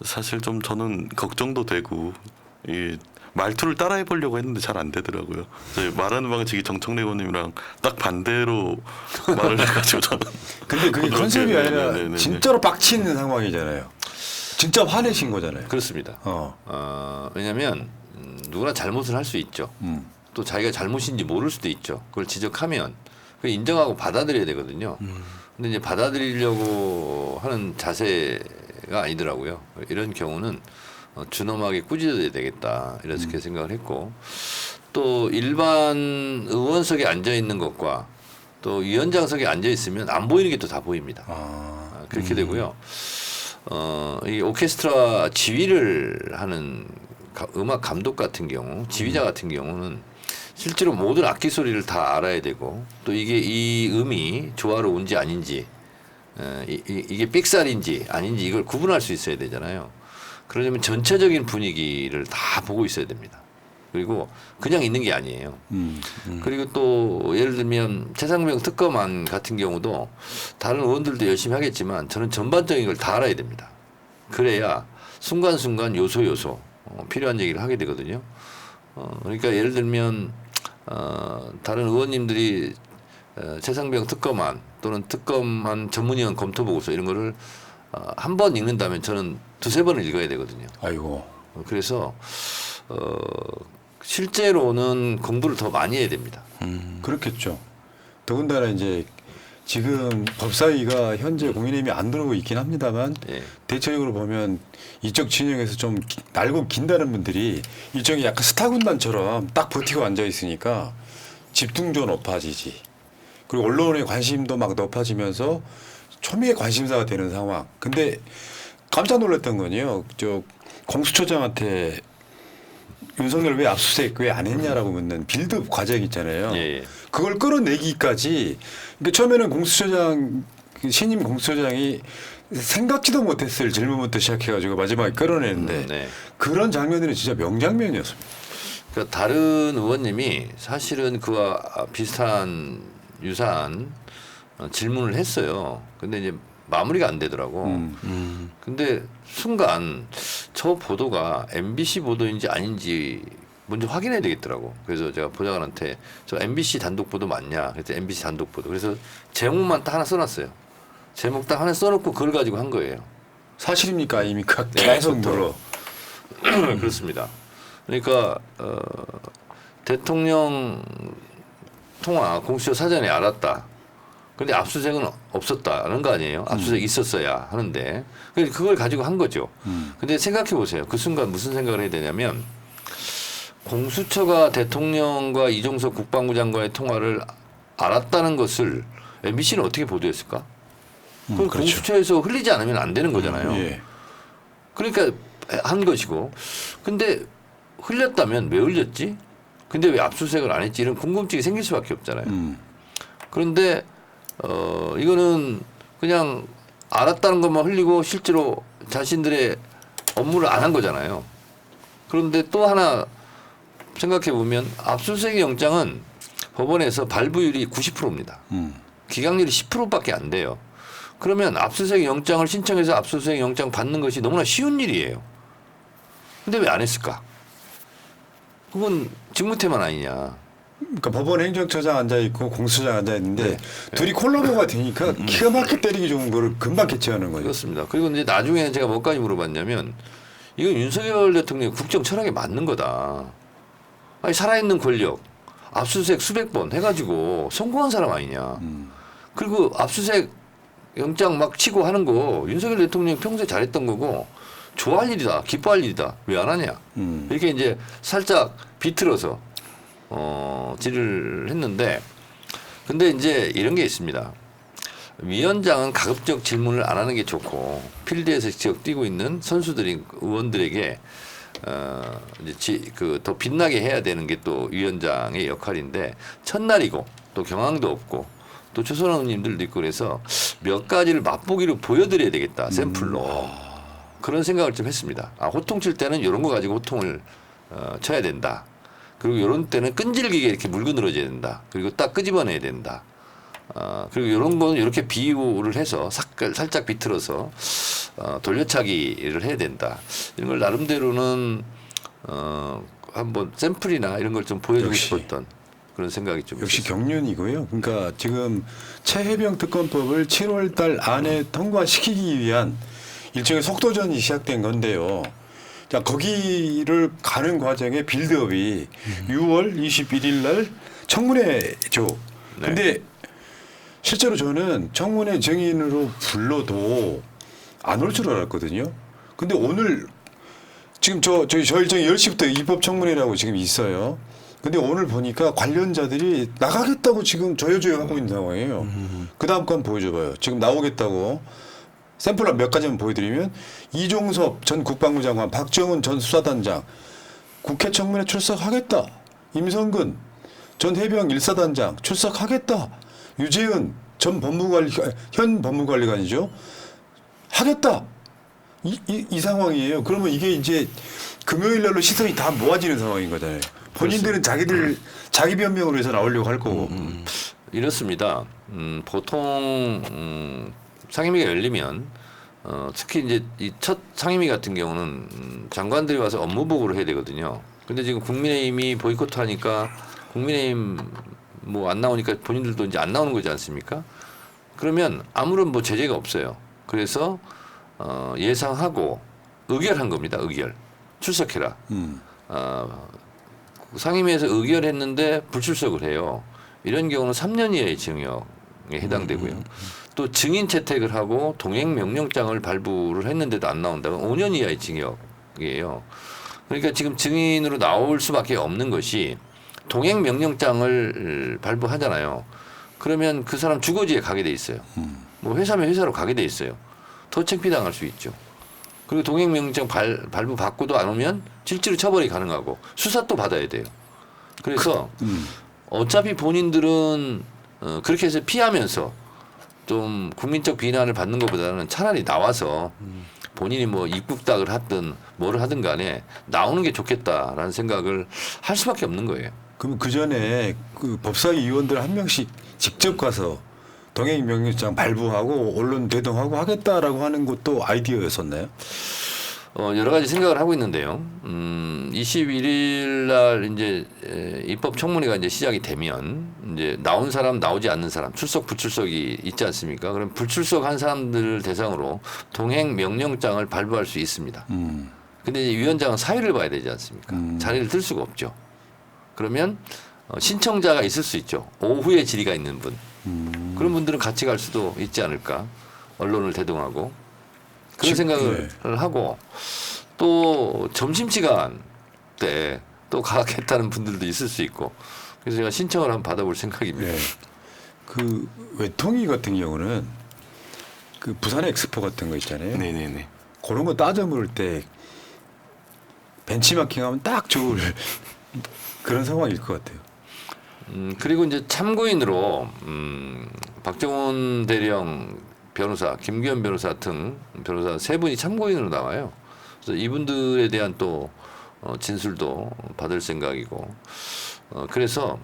C: 사실 좀 저는 걱정도 되고 이 말투를 따라해 보려고 했는데 잘 안 되더라고요. 말하는 방식이 정청래 의원님이랑 딱 반대로 말을 해가지고 저는.
B: 근데 그게 컨셉이 아니라
C: 네네네네.
B: 진짜로 빡치는 상황이잖아요. 진짜 화내신 거잖아요.
A: 그렇습니다. 왜냐하면 누구나 잘못을 할 수 있죠. 또 자기가 잘못인지 모를 수도 있죠. 그걸 지적하면 그걸 인정하고 받아들여야 되거든요. 근데 이제 받아들이려고 하는 자세가 아니더라고요. 이런 경우는 준엄하게 꾸짖어야 되겠다 이렇게 생각을 했고 또 일반 의원석에 앉아 있는 것과 또 위원장석에 앉아 있으면 안 보이는 게 또 다 보입니다. 그렇게 되고요. 이 오케스트라 지휘를 하는 음악 감독 같은 경우, 지휘자 같은 경우는 실제로 모든 악기 소리를 다 알아야 되고 또 이게 이 음이 조화로운지 아닌지 이게 삑살인지 아닌지 이걸 구분할 수 있어야 되잖아요. 그러려면 전체적인 분위기를 다 보고 있어야 됩니다. 그리고 그냥 있는 게 아니에요. 그리고 또 예를 들면 최상병 특검안 같은 경우도 다른 의원들도 열심히 하겠지만 저는 전반적인 걸 다 알아야 됩니다. 그래야 순간순간 요소 필요한 얘기를 하게 되거든요. 그러니까 예를 들면 다른 의원님들이 최상병 특검안 또는 특검안 전문위원 검토보고서 이런 거를 한 번 읽는다면 저는 두세 번을 읽어야 되거든요.
B: 아이고.
A: 그래서 실제로는 공부를 더 많이 해야 됩니다.
B: 그렇겠죠. 더군다나 이제 지금 법사위가 현재 국민의힘이 안 들어오고 있긴 합니다만
A: 예.
B: 대체적으로 보면 이쪽 진영에서 좀 날고 긴다는 분들이 일종의 약간 스타 군단처럼 딱 버티고 앉아 있으니까 집중도 높아지지. 그리고 언론의 관심도 막 높아지면서 초미의 관심사가 되는 상황. 근데 깜짝 놀랐던 건요. 저 공수처장한테 윤석열 왜 압수수색 왜 안 했냐라고 묻는 빌드업 과정 있잖아요.
A: 예.
B: 그걸 끌어내기까지 그러니까 처음에는 공수처장 신임 공수처장이 생각지도 못했을 질문부터 시작해가지고 마지막에 끌어내는데
A: 네.
B: 그런 장면들은 진짜 명장면이었습니다.
A: 그러니까 다른 의원님이 사실은 그와 비슷한 유사한 질문을 했어요. 근데 이제 마무리가 안 되더라고. 근데 순간 저 보도가 MBC 보도인지 아닌지 먼저 확인해야 되겠더라고. 그래서 제가 보좌관한테 저 MBC 단독 보도 맞냐? 그래서 MBC 단독 보도. 그래서 제목만 딱 하나 써놨어요. 제목 딱 하나 써놓고 그걸 가지고 한 거예요.
B: 사실입니까 아닙니까?
A: 네,
B: 계속 물어.
A: 그렇습니다. 그러니까 대통령 통화 공수처 사전에 알았다. 근데 압수수색은 없었다는 거 아니에요? 압수수색 있었어야 하는데 그걸 가지고 한 거죠. 근데 생각해 보세요. 그 순간 무슨 생각을 해야 되냐면 공수처가 대통령과 이종석 국방부 장관의 통화를 알았다는 것을 MBC는 어떻게 보도했을까? 그럼
B: 그렇죠.
A: 공수처에서 흘리지 않으면 안 되는 거잖아요.
B: 예.
A: 그러니까 한 것이고. 근데 흘렸다면 왜 흘렸지? 근데 왜 압수수색을 안 했지? 이런 궁금증이 생길 수밖에 없잖아요. 그런데 이거는 그냥 알았다는 것만 흘리고 실제로 자신들의 업무를 안 한 거잖아요. 그런데 또 하나 생각해 보면 압수수색 영장은 법원에서 발부율이 90%입니다. 기각률이 10%밖에 안 돼요. 그러면 압수수색 영장을 신청해서 압수수색 영장 받는 것이 너무나 쉬운 일이에요. 근데 왜 안 했을까? 그건 직무태만 아니냐.
B: 그러니까 법원 행정처장 앉아 있고 공수처장 앉아 있는데
A: 네.
B: 둘이 콜라보가 되니까 기가 막히게 때리기 좋은 거를 금방 캐치하는 거예요.
A: 그렇습니다. 그리고 이제 나중에 제가 뭐까지 물어봤냐면 이건 윤석열 대통령의 국정 철학에 맞는 거다. 아니 살아있는 권력 압수수색 수백 번 해가지고 성공한 사람 아니냐. 그리고 압수수색 영장 막 치고 하는 거 윤석열 대통령이 평소에 잘했던 거고 좋아할 일이다, 기뻐할 일이다. 왜 안 하냐. 이렇게 이제 살짝 비틀어서 질의를 했는데 근데 이제 이런 게 있습니다. 위원장은 가급적 질문을 안 하는 게 좋고 필드에서 직접 뛰고 있는 선수들인 의원들에게 이제 더 빛나게 해야 되는 게 또 위원장의 역할인데 첫날이고 또 경황도 없고 또 조선 의원님들도 있고 그래서 몇 가지를 맛보기로 보여드려야 되겠다 샘플로 그런 생각을 좀 했습니다. 호통칠 때는 이런 거 가지고 호통을 쳐야 된다. 그리고 이런 때는 끈질기게 이렇게 물고 늘어져야 된다. 그리고 딱 끄집어내야 된다. 그리고 이런 거는 이렇게 비유를 해서 살짝 비틀어서 돌려차기를 해야 된다. 이런 걸 나름대로는 한번 샘플이나 이런 걸 좀 보여주고
B: 역시.
A: 싶었던 그런 생각이 좀
B: 역시
A: 있었어요.
B: 경륜이고요. 그러니까 지금 최해병 특검법을 7월 달 안에 통과시키기 위한 일종의 속도전이 시작된 건데요. 자, 거기를 가는 과정에 빌드업이 6월 21일 날 청문회죠.
A: 네.
B: 근데 실제로 저는 청문회 증인으로 불러도 안 올 줄 알았거든요. 근데 오늘 지금 저 일정이 10시부터 입법청문회라고 지금 있어요. 근데 오늘 보니까 관련자들이 나가겠다고 지금 저요저요 하고 있는 상황이에요. 그 다음 건 보여줘봐요. 지금 나오겠다고 샘플 몇 가지만 보여드리면 이종섭 전 국방부 장관, 박정훈 전 수사단장 국회 청문회 출석하겠다. 임성근 전 해병 1사단장 출석하겠다. 유재은 전 현 법무관리관이죠. 하겠다. 이 상황이에요. 그러면 이게 이제 금요일 날로 시선이 다 모아지는 상황인 거잖아요. 본인들은 자기 변명을 위해서 나오려고 할 거고.
A: 이렇습니다. 보통 상임위가 열리면 특히 이제 이 첫 상임위 같은 경우는 장관들이 와서 업무 보고를 해야 되거든요. 근데 지금 국민의힘이 보이콧하니까 국민의힘 뭐 안 나오니까 본인들도 이제 안 나오는 거지 않습니까? 그러면 아무런 뭐 제재가 없어요. 그래서 예상하고 의결한 겁니다. 의결. 출석해라. 상임위에서 의결했는데 불출석을 해요. 이런 경우는 3년 이하의 징역 해당되고요. 또 증인 채택을 하고 동행 명령장을 발부를 했는데도 안 나온다면 5년 이하의 징역이에요. 그러니까 지금 증인으로 나올 수밖에 없는 것이 동행 명령장을 발부하잖아요. 그러면 그 사람 주거지에 가게 돼 있어요. 뭐 회사면 회사로 가게 돼 있어요. 더 창피당할 수 있죠. 그리고 동행 명령장 발부 받고도 안 오면 실제로 처벌이 가능하고 수사 또 받아야 돼요. 그래서 어차피 본인들은 그렇게 해서 피하면서 좀 국민적 비난을 받는 것보다는 차라리 나와서 본인이 뭐 입국닥을 하든 뭐를 하든 간에 나오는 게 좋겠다라는 생각을 할 수밖에 없는 거예요.
B: 그럼 그 전에 그 법사위 위원들 한 명씩 직접 가서 동행 명령장 발부하고 언론 대동하고 하겠다라고 하는 것도 아이디어였었나요?
A: 여러 가지 생각을 하고 있는데요. 21일 날 이제 입법 청문회가 이제 시작이 되면 이제 나온 사람 나오지 않는 사람 출석 불출석이 있지 않습니까? 그럼 불출석한 사람들을 대상으로 동행 명령장을 발부할 수 있습니다. 근데 이제 위원장은 사유를 봐야 되지 않습니까? 자리를 들 수가 없죠. 그러면 신청자가 있을 수 있죠. 오후에 질의가 있는 분. 그런 분들은 같이 갈 수도 있지 않을까. 언론을 대동하고. 그런 생각을 하고 또 점심시간 때 또 가겠다는 분들도 있을 수 있고 그래서 제가 신청을 한번 받아볼 생각입니다.
B: 네. 그 외통위 같은 경우는 그 부산 엑스포 같은 거 있잖아요.
C: 네네네.
B: 그런 거 따져 물을 때 벤치마킹하면 딱 좋을 그런 상황일 것 같아요.
A: 그리고 이제 참고인으로 박정훈 대령 변호사, 김규현 변호사 등 변호사 세 분이 참고인으로 나와요. 그래서 이분들에 대한 또 진술도 받을 생각이고 그래서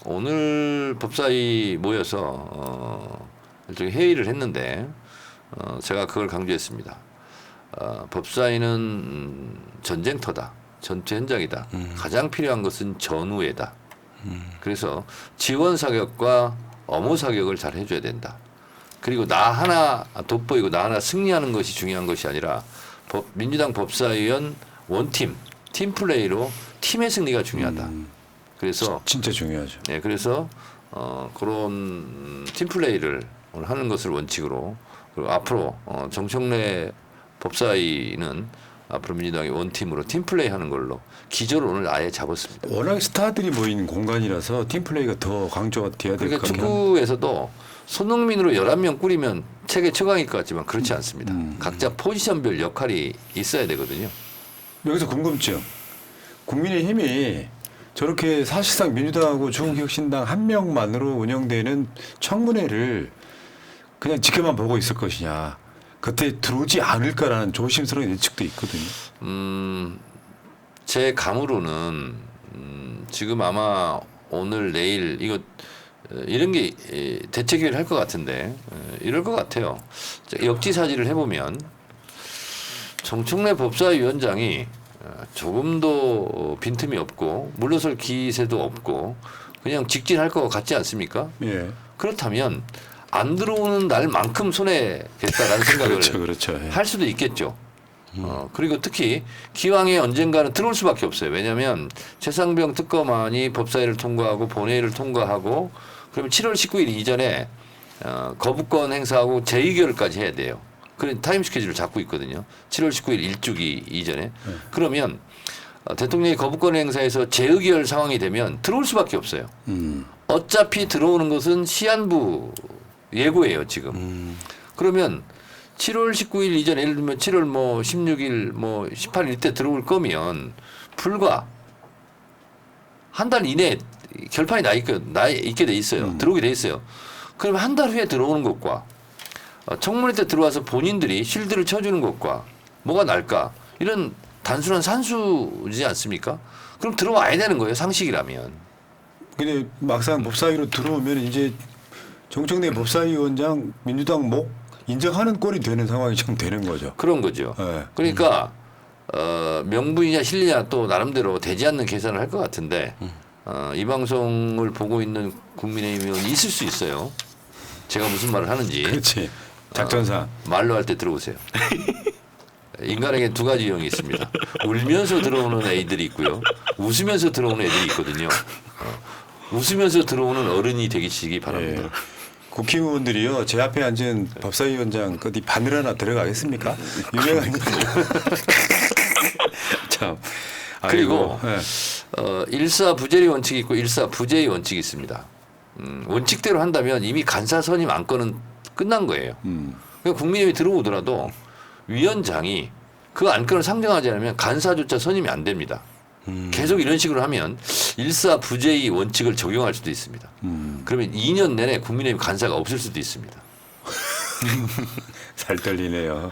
A: 오늘 법사위 모여서 일종의 회의를 했는데 제가 그걸 강조했습니다. 법사위는 전쟁터다. 전투 현장이다. 가장 필요한 것은 전우회다. 그래서 지원 사격과 엄호 사격을 잘 해줘야 된다. 그리고 나 하나 돋보이고 나 하나 승리하는 것이 중요한 것이 아니라 민주당 법사위원 원팀, 팀플레이로 팀의 승리가 중요하다. 그래서
B: 진짜 중요하죠.
A: 네, 그래서 그런 팀플레이를 오늘 하는 것을 원칙으로 그리고 앞으로 정청래 법사위는 앞으로 민주당이 원팀으로 팀플레이하는 걸로 기조를 오늘 아예 잡았습니다.
B: 워낙 스타들이 모인 공간이라서 팀플레이가 더 강조가 돼야 될
A: 그러니까
B: 것 같아요.
A: 축구에서도 손흥민으로 11명 꾸리면 세계 최강일 것 같지만 그렇지 않습니다. 각자 포지션별 역할이 있어야 되거든요.
B: 여기서 궁금증. 국민의힘이 저렇게 사실상 민주당하고 중국혁신당 한 명만으로 운영되는 청문회를 그냥 지켜만 보고 있을 것이냐. 그때 들어오지 않을까라는 조심스러운 예측도 있거든요.
A: 제 감으로는 지금 아마 오늘 내일 이런 게 대책회의를 할 것 같은데 이럴 것 같아요. 역지사지를 해보면 정청래 법사위원장이 조금도 빈틈이 없고 물러설 기세도 없고 그냥 직진할 것 같지 않습니까?
B: 예.
A: 그렇다면 안 들어오는 날만큼 손해겠다라는 생각을
B: 그렇죠. 예.
A: 할 수도 있겠죠. 그리고 특히 기왕에 언젠가는 들어올 수밖에 없어요. 왜냐하면 최상병 특검안이 법사위를 통과하고 본회의를 통과하고 그러면 7월 19일 이전에 거부권 행사하고 재의결까지 해야 돼요. 그런 타임 스케줄을 잡고 있거든요. 7월 19일 일주기 이전에. 그러면 대통령이 거부권 행사에서 재의결 상황이 되면 들어올 수밖에 없어요. 어차피 들어오는 것은 시한부 예고예요, 지금. 그러면 7월 19일 이전 예를 들면 7월 뭐 16일 뭐 18일 이때 들어올 거면 불과 한 달 이내에 결판이 나 있게 돼 있어요. 들어오게 돼 있어요. 그럼 한 달 후에 들어오는 것과 청문회 때 들어와서 본인들이 쉴드를 쳐주는 것과 뭐가 날까? 이런 단순한 산수지 않습니까? 그럼 들어와야 되는 거예요, 상식이라면.
B: 근데 막상 법사위로 들어오면 이제 정청래 법사위원장 민주당 목 인정하는 꼴이 되는 상황이 좀 되는 거죠.
A: 그런 거죠.
B: 네.
A: 그러니까 명분이냐 실리냐 또 나름대로 되지 않는 계산을 할 것 같은데 이 방송을 보고 있는 국민의힘 의원이 있을 수 있어요. 제가 무슨 말을 하는지.
B: 그렇지. 작전상.
A: 말로 할 때 들어보세요. 인간에게 두 가지 유형이 있습니다. 울면서 들어오는 애들이 있고요. 웃으면서 들어오는 애들이 있거든요. 웃으면서 들어오는 어른이 되시기 바랍니다.
B: 예. 국회의원들이요 제 앞에 앉은 법사위원장 어디 바늘 하나 들어가겠습니까? 유명한 참.
A: 그리고
B: 네.
A: 일사부재리 원칙이 있고 일사부재의 원칙이 있습니다. 원칙대로 한다면 이미 간사 선임 안건은 끝난 거예요. 그러니까 국민의힘이 들어오더라도 위원장이 그 안건을 상정하지 않으면 간사조차 선임이 안 됩니다. 계속 이런 식으로 하면 일사부재의 원칙을 적용할 수도 있습니다. 그러면 2년 내내 국민의힘 간사가 없을 수도 있습니다.
B: 살 떨리네요.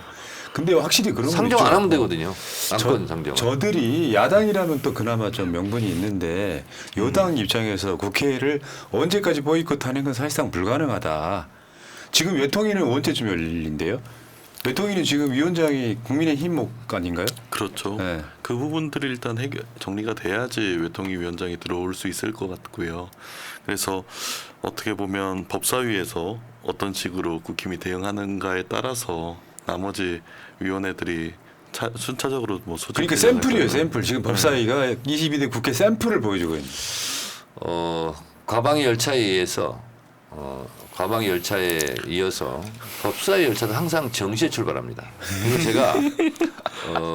B: 근데 확실히 그런 건
A: 상정
B: 있죠.
A: 안 하면 되거든요. 안건 상정.
B: 저들이 야당이라면 또 그나마 좀 명분이 있는데 여당 입장에서 국회를 언제까지 보이콧하는 건 사실상 불가능하다. 지금 외통위는 언제쯤 열린대요? 외통위는 지금 위원장이 국민의힘 목 아닌가요?
C: 그렇죠.
B: 네.
C: 그 부분들이 일단 정리가 돼야지 외통위 위원장이 들어올 수 있을 것 같고요. 그래서 어떻게 보면 법사위에서 어떤 식으로 국힘이 대응하는가에 따라서 나머지 위원회들이 순차적으로 뭐 소집.
B: 그러니까 샘플이에요, 샘플. 지금 법사위가 22대 국회 샘플을 보여주고 있는.
A: 과방위 열차에 의해서 과방위 열차에 이어서 법사위 열차도 항상 정시에 출발합니다. 그리고 제가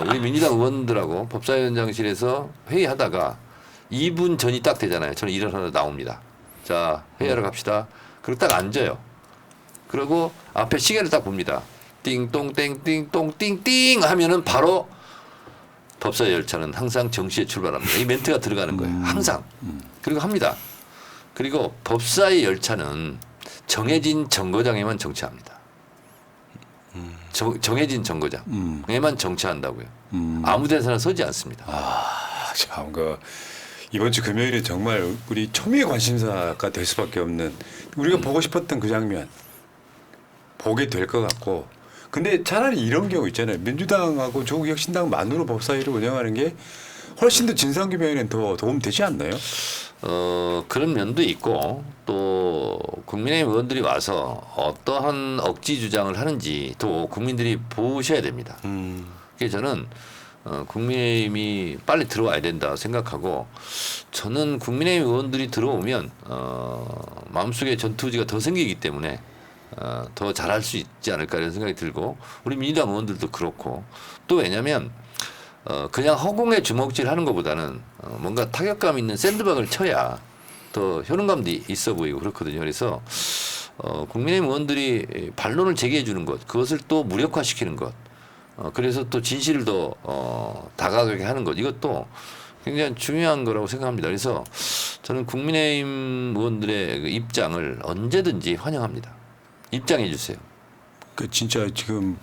A: 우리 민주당 의원들하고 법사위원장실에서 회의하다가 2분 전이 딱 되잖아요. 저는 일어나서 나옵니다. 자, 회의하러 갑시다. 그리고 딱 앉아요. 그리고 앞에 시계를 딱 봅니다. 띵동 땡띵동 띵띵 하면은 바로 법사위 열차는 항상 정시에 출발합니다. 이 멘트가 들어가는 거예요. 항상. 그리고 합니다. 그리고 법사위 열차는 정해진 정거장에만 정차합니다. 정해진 정거장에만 정차한다고요. 아무 데서나 서지 않습니다.
B: 참, 이번 주 금요일에 정말 우리 초미의 관심사가 될 수밖에 없는 우리가 보고 싶었던 그 장면 보게 될 것 같고. 근데 차라리 이런 경우 있잖아요. 민주당하고 조국혁신당만으로 법사위를 운영하는 게 훨씬 더 진상규명에는 더 도움 되지 않나요?
A: 그런 면도 있고 또 국민의힘 의원들이 와서 어떠한 억지 주장을 하는지 또 국민들이 보셔야 됩니다. 그래서 저는 국민의힘이 빨리 들어와야 된다 생각하고 저는 국민의힘 의원들이 들어오면 마음속에 전투지가 더 생기기 때문에 더 잘할 수 있지 않을까 이런 생각이 들고 우리 민주당 의원들도 그렇고 또 왜냐하면 그냥 허공에 주먹질하는 것보다는 뭔가 타격감 있는 샌드박을 쳐야 더 효능감도 있어 보이고 그렇거든요. 그래서 국민의힘 의원들이 반론을 제기해 주는 것, 그것을 또 무력화시키는 것, 그래서 또 진실을 더 다가가게 하는 것, 이것도 굉장히 중요한 거라고 생각합니다. 그래서 저는 국민의힘 의원들의 그 입장을 언제든지 환영합니다. 입장해 주세요.
B: 그 진짜 지금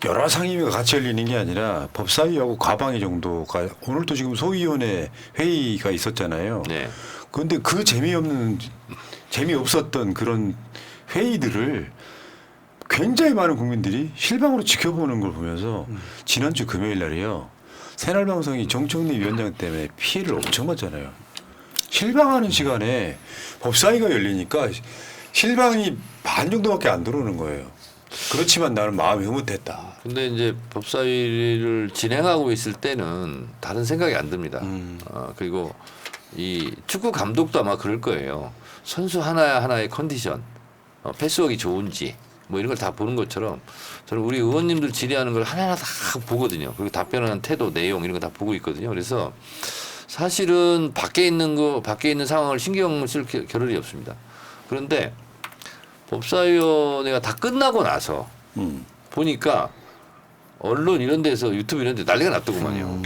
B: 여러 상임위가 같이 열리는 게 아니라 법사위하고 과방위 정도가 오늘도 지금 소위원회 회의가 있었잖아요.
A: 네.
B: 그런데 그 재미없었던 그런 회의들을 굉장히 많은 국민들이 실방으로 지켜보는 걸 보면서 지난주 금요일 날이요. 새날방송이 정청래 위원장 때문에 피해를 엄청 봤잖아요. 실방하는 시간에 법사위가 열리니까 실방이 반 정도밖에 안 들어오는 거예요. 그렇지만 나는 마음이 흐뭇했다.
A: 근데 이제 법사위를 진행하고 있을 때는 다른 생각이 안 듭니다. 그리고 이 축구 감독도 아마 그럴 거예요. 선수 하나의 컨디션, 패스워크가 좋은지 뭐 이런 걸 다 보는 것처럼 저는 우리 의원님들 질의하는 걸 하나하나 다 보거든요. 그리고 답변하는 태도, 내용 이런 거 다 보고 있거든요. 그래서 사실은 밖에 있는 상황을 신경 쓸 겨를이 없습니다. 그런데 법사위원회가 다 끝나고 나서 보니까 언론 이런 데서 유튜브 이런 데 난리가 났더구만요.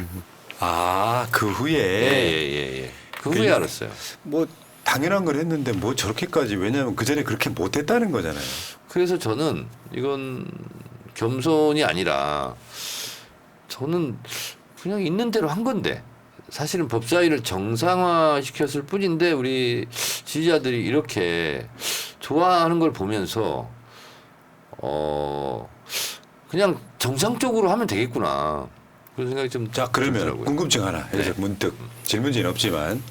B: 그 후에
A: 예. 그 후에 알았어요.
B: 뭐 당연한 걸 했는데 뭐 저렇게까지 왜냐하면 그 전에 그렇게 못했다는 거잖아요.
A: 그래서 저는 이건 겸손이 아니라 저는 그냥 있는 대로 한 건데 사실은 법사위를 정상화시켰을 뿐인데 우리 지지자들이 이렇게 좋아하는 걸 보면서 그냥 정상적으로 하면 되겠구나 그런 생각이 좀.
B: 자 그러면
A: 들더라고요.
B: 궁금증 하나
A: 네.
B: 문득 질문지는 없지만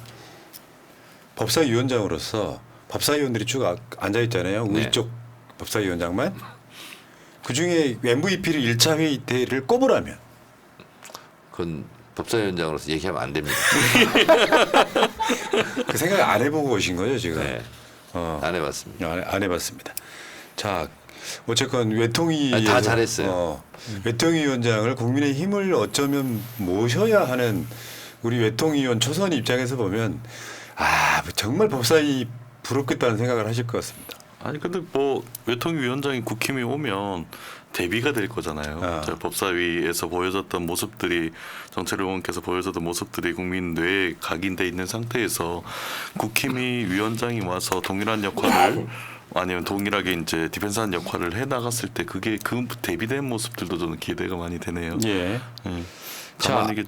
B: 법사위원장으로서 법사위원들이 쭉 앉아 있잖아요. 우리
A: 네.
B: 쪽 법사위원장만 그 중에 MVP를 1차 회의 때를 꼽으라면
A: 그건 법사위원장으로서 얘기하면 안 됩니다.
B: 그 생각 안 해보고 오신 거죠 지금?
A: 네. 안 해봤습니다.
B: 안 해봤습니다. 자, 어쨌건 외통위
A: 다 잘했어요.
B: 외통위원장을 국민의힘을 어쩌면 모셔야 하는 우리 외통위원 초선 입장에서 보면 정말 법사위 부럽겠다는 생각을 하실 것 같습니다.
C: 아니 근데 뭐 외통위원장이 국힘이 오면 대비가 될 거잖아요. 저 법사위에서 보여줬던 모습들이 정철 의원께서 보여줬던 모습들이 국민 뇌에 각인돼 있는 상태에서 국힘이 위원장이 와서 동일한 역할을 아니면 동일하게 이제 디펜스한 역할을 해 나갔을 때 그게 그 대비된 모습들도 저는 기대가 많이 되네요.
B: 예.
C: 다만 이게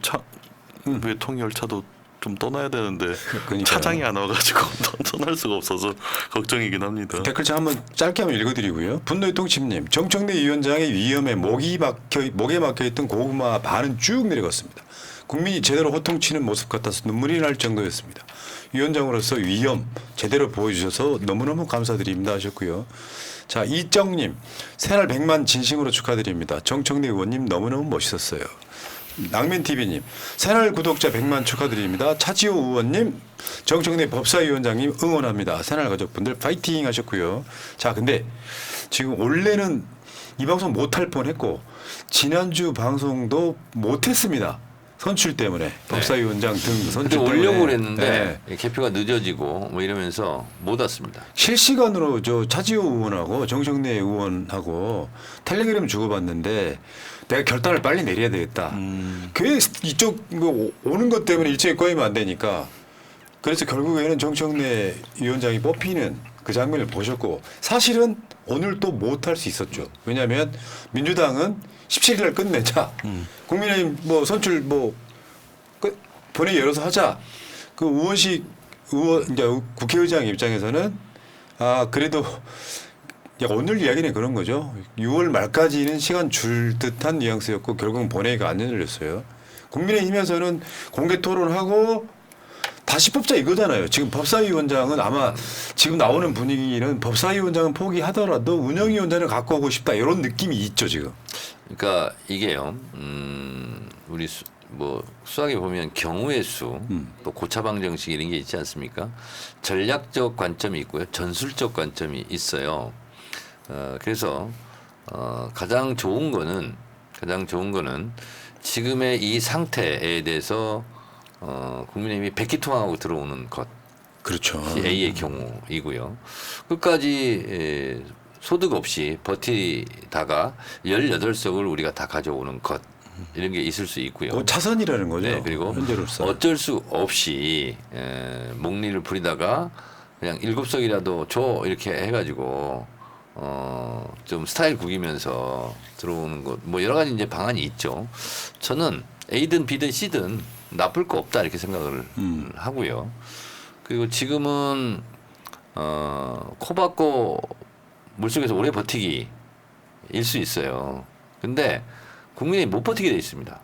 C: 외통 열차도 좀 떠나야 되는데
B: 그러니까요.
C: 차장이 안 와가지고 떠날 수가 없어서 걱정이긴 합니다.
B: 댓글창 한번 짧게 한번 읽어드리고요. 분노의 통침님, 정청래 위원장의 위험에 목에 막혀있던 고구마 반은 쭉 내려갔습니다. 국민이 제대로 호통치는 모습 같아서 눈물이 날 정도였습니다. 위원장으로서 위험 제대로 보여주셔서 너무너무 감사드립니다 하셨고요. 자, 이정님, 새날 100만 진심으로 축하드립니다. 정청래 의원님 너무너무 멋있었어요. 낭맨TV님, 새날 구독자 100만 축하드립니다. 차지호 의원님, 정청래 법사위원장님 응원합니다. 새날 가족분들 파이팅 하셨고요. 자, 근데 지금 원래는 이 방송 못할 뻔했고 지난주 방송도 못했습니다. 선출 때문에 법사위원장 등
A: 근데
B: 선출 때문에
A: 올려고 그랬는데 개표가 늦어지고 뭐 이러면서 못 왔습니다.
B: 실시간으로 저 차지호 의원하고 정청래 의원하고 텔레그램 주고받는데 내가 결단을 빨리 내려야 되겠다. 그 이쪽 오는 것 때문에 일정이 꼬이면 안 되니까 그래서 결국에는 정청래 위원장이 뽑히는 그 장면을 보셨고 사실은 오늘 또 못할 수 있었죠. 왜냐하면 민주당은 17일 날 끝내자. 국민의힘 뭐 선출 뭐 본회의 열어서 하자. 그 우원식 의원 이제 국회의장 입장에서는 그래도 오늘 이야기는 그런 거죠. 6월 말까지는 시간 줄 듯한 뉘앙스였고 결국은 본회의가 안 열렸어요. 국민의힘에서는 공개 토론하고 다시 뽑자 이거잖아요. 지금 법사위원장은 아마 지금 나오는 분위기는 법사위원장은 포기하더라도 운영위원장을 갖고 오고 싶다 이런 느낌이 있죠 지금.
A: 그러니까 이게요. 우리 수학에 보면 경우의 수, 또 고차방 정식 이런 게 있지 않습니까? 전략적 관점이 있고요, 전술적 관점이 있어요. 그래서 가장 좋은 거는 지금의 이 상태에 대해서 국민의힘이 백기통하고 들어오는 것.
B: 그렇죠.
A: A의 경우이고요. 끝까지 소득 없이 버티다가 18석을 우리가 다 가져오는 것. 이런 게 있을 수 있고요.
B: 차선이라는 거죠.
A: 네, 그리고
B: 현재로서.
A: 어쩔 수 없이 목리를 부리다가 그냥 7석이라도 줘 이렇게 해가지고 좀 스타일 구기면서 들어오는 것, 뭐 여러 가지 이제 방안이 있죠. 저는 A든 B든 C든 나쁠 거 없다 이렇게 생각을 하고요. 그리고 지금은 코 박고 물속에서 오래 버티기일 수 있어요. 근데 국민이 못 버티게 돼 있습니다.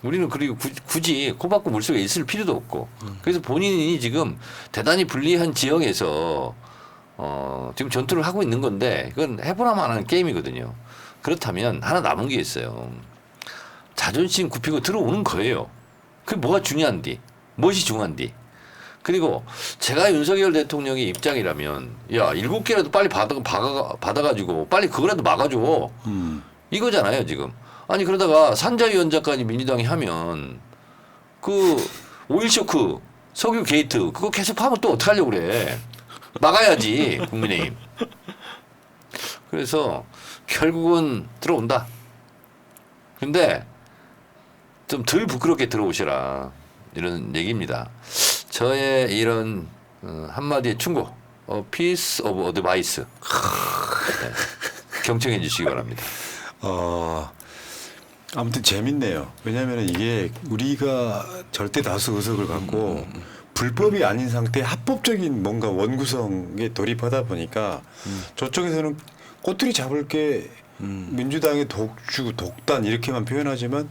A: 우리는 그리고 굳이 코 박고 물속에 있을 필요도 없고 그래서 본인이 지금 대단히 불리한 지역에서 지금 전투를 하고 있는 건데 그건 해보나만 하는 게임이거든요. 그렇다면 하나 남은 게 있어요. 자존심 굽히고 들어오는 거예요. 그게 뭐가 중요한디? 무엇이 중요한디? 그리고 제가 윤석열 대통령의 입장이라면 야 7개라도 빨리 받아가지고 빨리 그거라도 막아줘. 이거잖아요 지금. 아니 그러다가 산자위원장까지 민주당이 하면 그 오일 쇼크 석유 게이트 그거 계속 하면 또 어떻게 하려고 그래. 막아야지 국민의힘. 그래서 결국은 들어온다. 근데 좀 덜 부끄럽게 들어오시라 이런 얘기입니다. 저의 이런 한마디의 충고 piece of advice 경청해 주시기 바랍니다.
B: 아무튼 재밌네요. 왜냐하면 이게 우리가 절대 다수 의석을 갖고 불법이 아닌 상태에 합법적인 뭔가 원구성에 돌입하다 보니까 저쪽에서는 꼬투리 잡을 게 민주당의 독주, 독단 이렇게만 표현하지만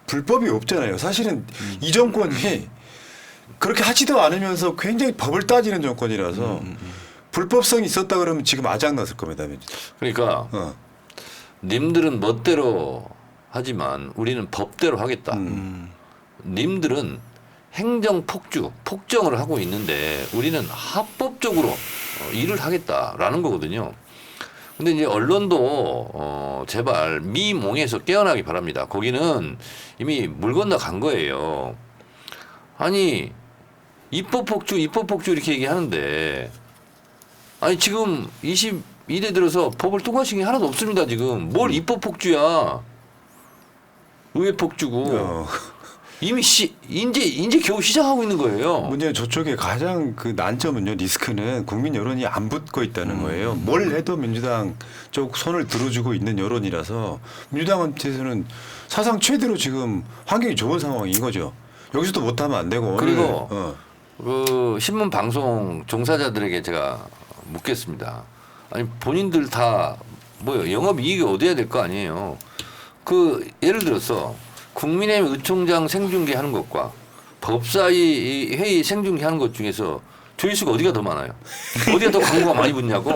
B: 불법이 없잖아요. 사실은 이 정권이 그렇게 하지도 않으면서 굉장히 법을 따지는 정권이라서 불법성이 있었다 그러면 지금 아작났을 겁니다.
A: 그러니까 님들은 멋대로 하지만 우리는 법대로 하겠다. 님들은 행정 폭정을 하고 있는데 우리는 합법적으로 일을 하겠다라는 거거든요. 근데 이제 언론도 제발 미몽에서 깨어나기 바랍니다. 거기는 이미 물 건너 간 거예요. 아니 입법 폭주 이렇게 얘기하는데 아니 지금 22대 들어서 법을 통과시킨 게 하나도 없습니다. 지금 뭘 입법 폭주야? 의회 폭주고 이미 이제 겨우 시작하고 있는 거예요.
B: 문제는 저쪽에 가장 그 난점은요, 리스크는 국민 여론이 안 붙고 있다는 거예요. 뭘 해도 민주당 쪽 손을 들어주고 있는 여론이라서 민주당한테서는 사상 최대로 지금 환경이 좋은 상황인 거죠. 여기서도 못하면 안 되고.
A: 그리고 그 신문 방송 종사자들에게 제가 묻겠습니다. 아니 본인들 다 뭐요 영업 이익이 얻어야 될 거 아니에요. 그 예를 들어서 국민의힘 의총장 생중계 하는 것과 법사위 회의 생중계 하는 것 중에서 조회수가 어디가 더 많아요? 어디가 더 광고가 많이 붙냐고.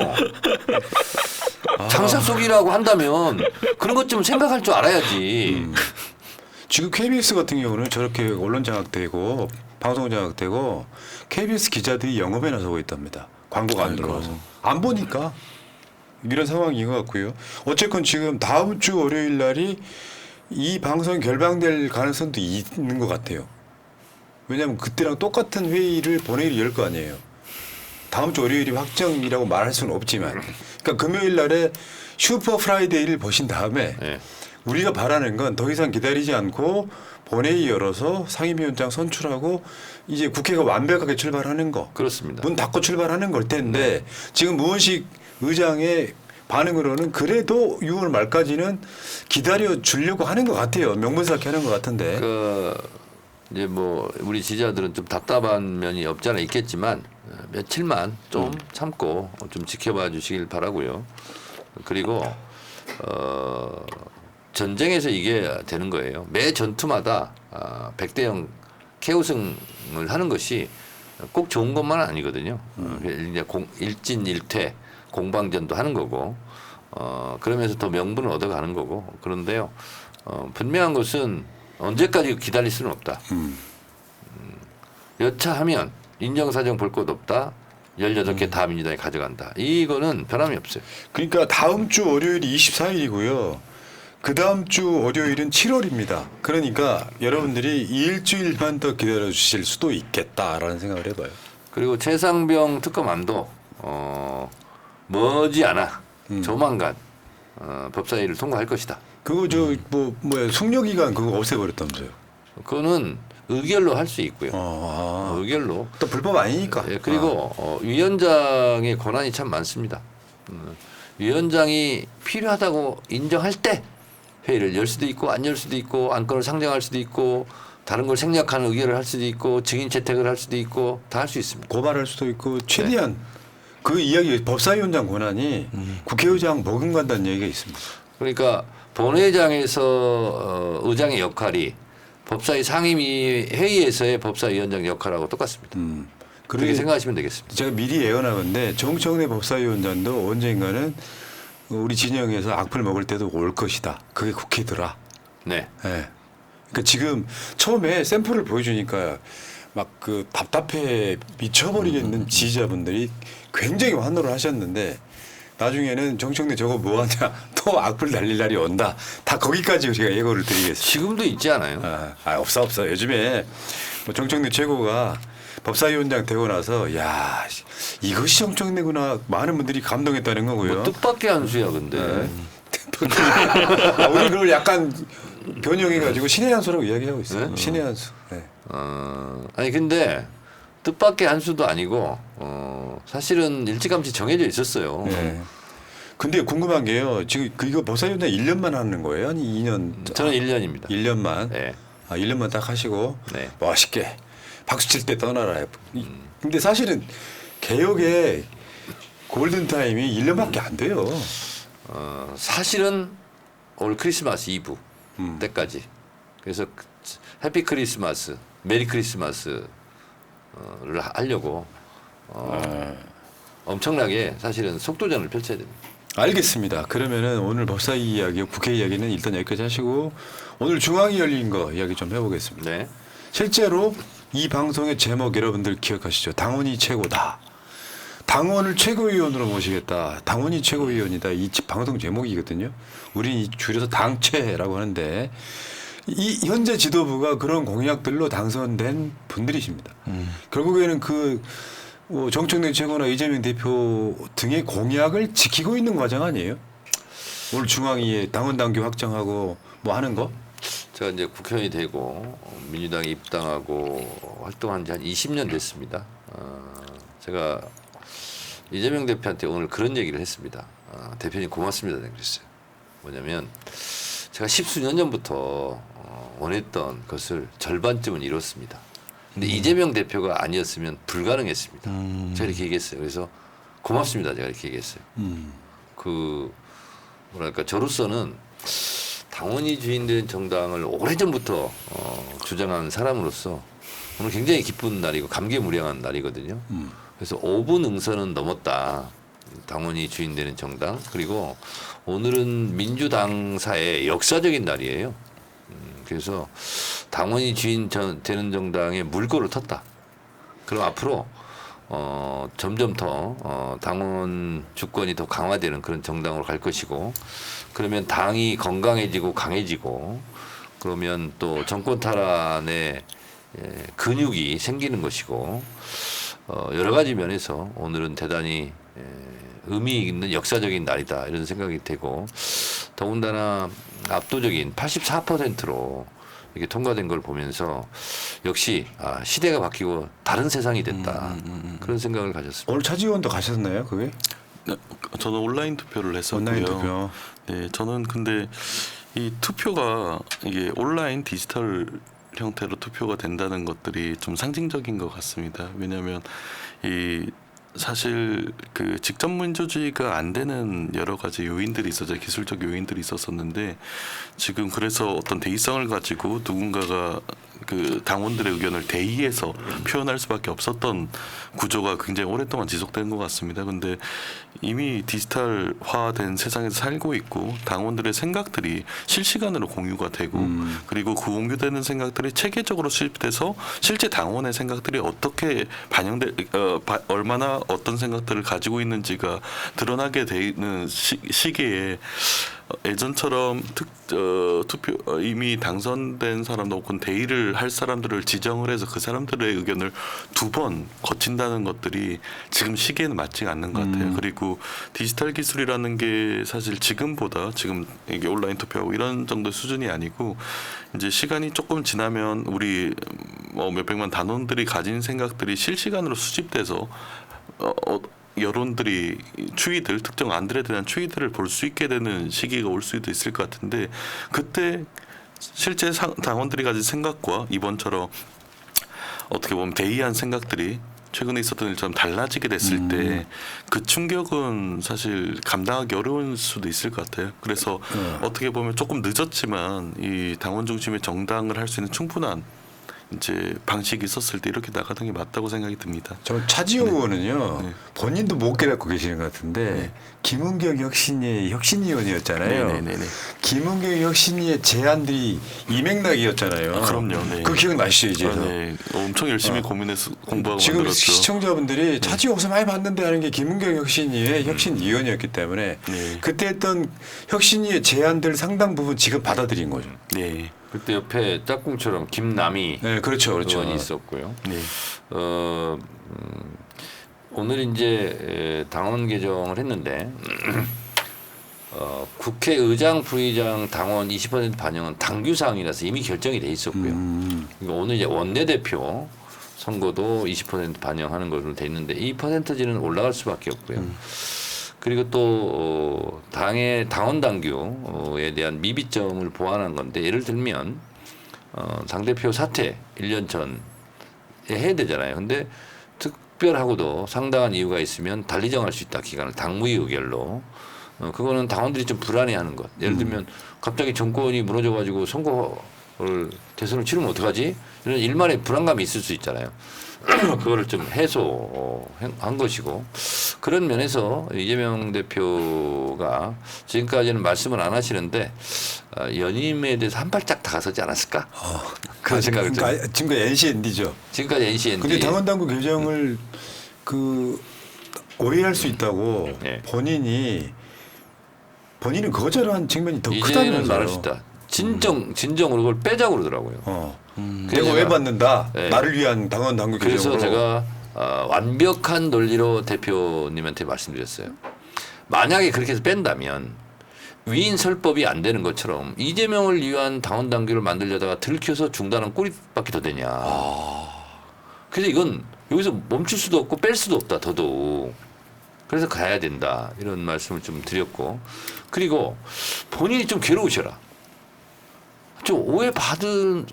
A: 장사 속이라고 한다면 그런 것 좀 생각할 줄 알아야지.
B: 지금 KBS 같은 경우는 저렇게 언론 장악되고 방송 장악되고 KBS 기자들이 영업에 나서고 있답니다. 광고가 안 들어와서. 안 보니까 이런 상황인 것 같고요. 어쨌건 지금 다음 주 월요일 날이 이 방송이 결방될 가능성도 있는 것 같아요. 왜냐하면 그때랑 똑같은 회의를 본회의를 열 거 아니에요. 다음 주 월요일이 확정이라고 말할 수는 없지만, 그러니까 금요일 날에 슈퍼 프라이데이를 보신 다음에
A: 네.
B: 우리가 바라는 건 더 이상 기다리지 않고 본회의 열어서 상임위원장 선출하고 이제 국회가 완벽하게 출발하는 거.
A: 그렇습니다.
B: 문 닫고 출발하는 걸 텐데 지금 무원식 의장의 반응으로는 그래도 6월 말까지는 기다려 주려고 하는 것 같아요. 명분스럽게 하는 것 같은데.
A: 그 이제 뭐 우리 지지자들은 좀 답답한 면이 없지 않아 있겠지만 며칠만 좀 참고 좀 지켜봐 주시길 바라고요. 그리고 전쟁에서 이게 되는 거예요. 매 전투마다 100대0 캐우승을 하는 것이 꼭 좋은 것만은 아니거든요. 이제 일진일퇴 공방전도 하는 거고 그러면서 더 명분을 얻어가는 거고. 그런데요 분명한 것은 언제까지 기다릴 수는 없다. 여차하면 인정사정 볼 것 없다. 18개 다 민주당이 가져간다. 이거는 변함이 없어요.
B: 그러니까 다음 주 월요일이 24일이고요. 그 다음 주 월요일은 7월입니다. 그러니까 여러분들이 일주일만 더 기다려 주실 수도 있겠다라는 생각을 해봐요.
A: 그리고 최상병 특검안도 머지않아 조만간 법사위를 통과할 것이다.
B: 그거 뭐야 숙려기간 그거 없애버렸다면서요?
A: 그거는 의결로 할 수 있고요. 의결로.
B: 또 불법 아니니까.
A: 예, 그리고 위원장의 권한이 참 많습니다. 위원장이 필요하다고 인정할 때 회의를 열 수도 있고 안 열 수도 있고 안건을 상정할 수도 있고 다른 걸 생략하는 의결을 할 수도 있고 증인 채택을 할 수도 있고 다 할 수 있습니다.
B: 고발할 수도 있고 최대한 그 이야기 법사위원장 권한이 국회의장 버금간다는 얘기가 있습니다.
A: 그러니까 본회의장에서 의장의 역할이 법사위 상임위 회의에서의 법사위원장 역할하고 똑같습니다. 그렇게 생각하시면 되겠습니다.
B: 제가 미리 예언하건데 정청래 법사위원장도 언젠가는 우리 진영에서 악플 먹을 때도 올 것이다. 그게 국회더라.
A: 네.
B: 네. 그러니까 지금 처음에 샘플을 보여주니까 막 그 답답해 미쳐버리겠는 지지자분들이 굉장히 환호를 하셨는데 나중에는 정청래 저거 뭐하냐 또 악플 달릴 날이 온다. 다 거기까지 제가 예고를 드리겠습니다.
A: 지금도 있지 않아요?
B: 없어. 요즘에 뭐 정청래 최고가 법사위원장 되고 나서 야 이것이 정청래구나 많은 분들이 감동했다는 거고요.
A: 뭐 뜻밖의 한 수야 근데.
B: 우리 그걸 약간 변형해가지고 신의 한 수라고 이야기하고 있어요.
A: 네?
B: 신의 한 수. 네.
A: 아니 근데 뜻밖의 한 수도 아니고 사실은 일찌감치 정해져 있었어요.
B: 네. 근데 궁금한 게요. 지금 이거 법사위원장 1년만 하는 거예요? 아니 2년?
A: 저는 1년입니다.
B: 1년만.
A: 네.
B: 1년만 딱 하시고
A: 네.
B: 멋있게 박수 칠 때 떠나라. 근데 사실은 개혁의 골든 타임이 1년밖에 안 돼요.
A: 사실은 올 크리스마스 이브 때까지. 그래서 해피 크리스마스, 메리 크리스마스를 하려고 엄청나게 사실은 속도전을 펼쳐야 됩니다.
B: 알겠습니다. 그러면은 오늘 법사위 이야기, 국회 이야기는 일단 여기까지 하시고 오늘 중앙이 열린 거 이야기 좀 해보겠습니다.
A: 네.
B: 실제로 이 방송의 제목 여러분들 기억하시죠? 당원이 최고다. 당원을 최고위원으로 모시겠다. 당원이 최고위원이다. 이 방송 제목이거든요. 우리 줄여서 당최라고 하는데 이 현재 지도부가 그런 공약들로 당선된 분들이십니다. 결국에는 정청래 최고나 이재명 대표 등의 공약을 지키고 있는 과정 아니에요? 오늘 중앙위에 당원 당규 확정하고 뭐 하는 거?
A: 제가 이제 국회의원이 되고 민주당에 입당하고 활동한 지 한 20년 됐습니다. 제가 이재명 대표한테 오늘 그런 얘기를 했습니다. 대표님 고맙습니다. 그랬어요. 뭐냐면 제가 10수년 전부터 원했던 것을 절반쯤은 이뤘습니다. 근데 이재명 대표가 아니었으면 불가능했습니다. 제가 이렇게 얘기했어요. 그래서 고맙습니다. 제가 이렇게 얘기했어요. 뭐랄까 저로서는 당원이 주인된 정당을 오래전부터 주장한 사람으로서 오늘 굉장히 기쁜 날이고 감개무량한 날이거든요. 그래서 5분 응선은 넘었다. 당원이 주인되는 정당. 그리고 오늘은 민주당사의 역사적인 날이에요. 그래서 당원이 주인 되는 정당에 물꼬를 텄다. 그럼 앞으로 점점 더 당원 주권이 더 강화되는 그런 정당으로 갈 것이고, 그러면 당이 건강해지고 강해지고, 그러면 또 정권 탈환의 근육이 생기는 것이고, 여러 가지 면에서 오늘은 대단히 의미 있는 역사적인 날이다 이런 생각이 되고, 더군다나 압도적인 84%로 이게 통과된 걸 보면서 역시 시대가 바뀌고 다른 세상이 됐다 그런 생각을 가졌습니다.
B: 오늘 차지원도 가셨나요, 그게?
C: 네, 저는 온라인 투표를 했었고요.
B: 온라인 투표.
C: 네, 저는 근데 이 투표가 이게 온라인 디지털 형태로 투표가 된다는 것들이 좀 상징적인 것 같습니다. 왜냐하면 이 사실 그 직접 민주주의가 안 되는 여러 가지 요인들이 있었죠. 기술적 요인들이 있었었는데 지금 그래서 어떤 대의성을 가지고 누군가가 그 당원들의 의견을 대의해서 표현할 수밖에 없었던 구조가 굉장히 오랫동안 지속된 것 같습니다. 근데 이미 디지털화된 세상에서 살고 있고 당원들의 생각들이 실시간으로 공유가 되고 그리고 그 공유되는 생각들이 체계적으로 수립돼서 실제 당원의 생각들이 어떻게 얼마나 어떤 생각들을 가지고 있는지가 드러나게 되는 시기에 예전처럼 투표 이미 당선된 사람도 혹은 대의를 할 사람들을 지정을 해서 그 사람들의 의견을 2번 거친다는 것들이 지금 시기에는 맞지가 않는 것 같아요. 그리고 디지털 기술이라는 게 사실 지금보다 지금 이게 온라인 투표하고 이런 정도 수준이 아니고 이제 시간이 조금 지나면 우리 몇백만 단원들이 가진 생각들이 실시간으로 수집돼서 여론들이 추이들 특정 안들에 대한 추이들을 볼 수 있게 되는 시기가 올 수도 있을 것 같은데 그때 실제 당원들이 가진 생각과 이번처럼 어떻게 보면 대의한 생각들이 최근에 있었던 일처럼 달라지게 됐을 때 그 충격은 사실 감당하기 어려울 수도 있을 것 같아요. 그래서 어떻게 보면 조금 늦었지만 이 당원 중심의 정당을 할 수 있는 충분한 이제 방식이 있었을 때 이렇게 나가는 게 맞다고 생각이 듭니다.
B: 저 차지호 의원은요.
C: 네.
B: 본인도 못 깨닫고 계시는 것 같은데 김은경 혁신위의 혁신위원이었잖아요.
C: 네네네.
B: 김은경 혁신위의 제안들이 이 맥락이었잖아요.
C: 그럼요. 네.
B: 그 기억나시죠 이제?
C: 네. 엄청 열심히 고민해서 공부하고
B: 지금
C: 만들었죠.
B: 시청자분들이 차지호 어디서 많이 봤는데 하는 게 김은경 혁신위의 혁신위원이었기 때문에
C: 네.
B: 그때 했던 혁신위의 제안들 상당 부분 지금 받아들인 거죠.
C: 네.
A: 그때 옆에 짝꿍처럼 김남희
B: 네, 그렇죠, 그렇죠.
A: 의원이 있었고요.
C: 네.
A: 오늘 이제 당원 개정을 했는데 국회의장, 부의장 당원 20% 반영은 당규 사항이라서 이미 결정이 돼 있었고요. 그러니까 오늘 이제 원내대표 선거도 20% 반영하는 걸로 돼 있는데 이 퍼센트지는 올라갈 수밖에 없고요. 그리고 또 당의 당원 당규에 대한 미비점을 보완한 건데 예를 들면 당대표 사퇴 1년 전에 해야 되잖아요. 근데 특별하고도 상당한 이유가 있으면 달리 정할 수 있다. 기간을 당무위 의결로. 그거는 당원들이 좀 불안해하는 것. 예를 들면 갑자기 정권이 무너져가지고 선거 대선을 치르면 어떡하지? 이런 일말의 불안감이 있을 수 있잖아요. 그거를 좀 해소한 것이고 그런 면에서 이재명 대표가 지금까지는 말씀을 안 하시는데 연임에 대해서 한 발짝 다가서지 않았을까? 그런 생각을 좀.
B: 그러니까 지금까지 NCND죠.
A: 지금까지 NCND.
B: 근데 당헌당규 개정을 오해할 수 있다고
A: 네.
B: 본인은 거절한 측면이 더
A: 이제는
B: 크다면서요.
A: 말할 수 있다. 진정으로 그걸 빼자 그러더라고요.
B: 내가
A: 제가-
B: 오해받는다.
A: 네.
B: 나를 위한 당헌당규
A: 그래서
B: 개정으로.
A: 제가 완벽한 논리로 대표님한테 말씀드렸어요. 만약에 그렇게 해서 뺀다면 위인 설법이 안 되는 것처럼 이재명을 위한 당헌당규를 만들려다가 들켜서 중단한 꼬리밖에 더 되냐. 그래서 이건 여기서 멈출 수도 없고 뺄 수도 없다. 더더욱. 그래서 가야 된다. 이런 말씀을 좀 드렸고 그리고 본인이 좀 괴로우셔라. 좀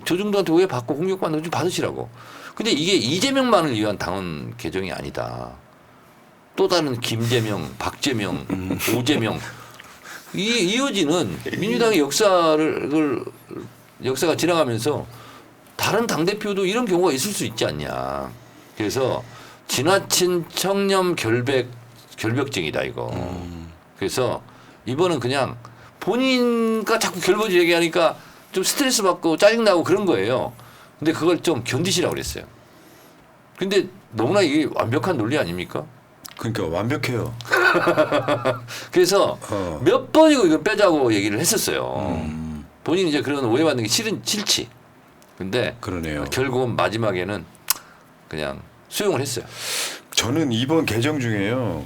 A: 저 정도한테 오해받고 공격받는 거 좀 받으시라고. 근데 이게 이재명만을 위한 당헌 개정이 아니다. 또 다른 김재명, 박재명, 오재명 이어지는 민주당의 역사가 지나가면서 다른 당대표도 이런 경우가 있을 수 있지 않냐. 그래서 지나친 청렴 결벽증이다 이거. 그래서 이번은 그냥 본인과 자꾸 결부지 얘기하니까 좀 스트레스 받고 짜증나고 그런 거예요. 근데 그걸 좀 견디시라고 그랬어요. 근데 너무나 이게 완벽한 논리 아닙니까?
B: 그러니까 완벽해요.
A: 그래서 몇 번이고 이거 빼자고 얘기를 했었어요. 본인이 이제 그런 오해받는 게 싫지. 근데
B: 그러네요.
A: 결국은 마지막에는 그냥 수용을 했어요.
B: 저는 이번 개정 중에요.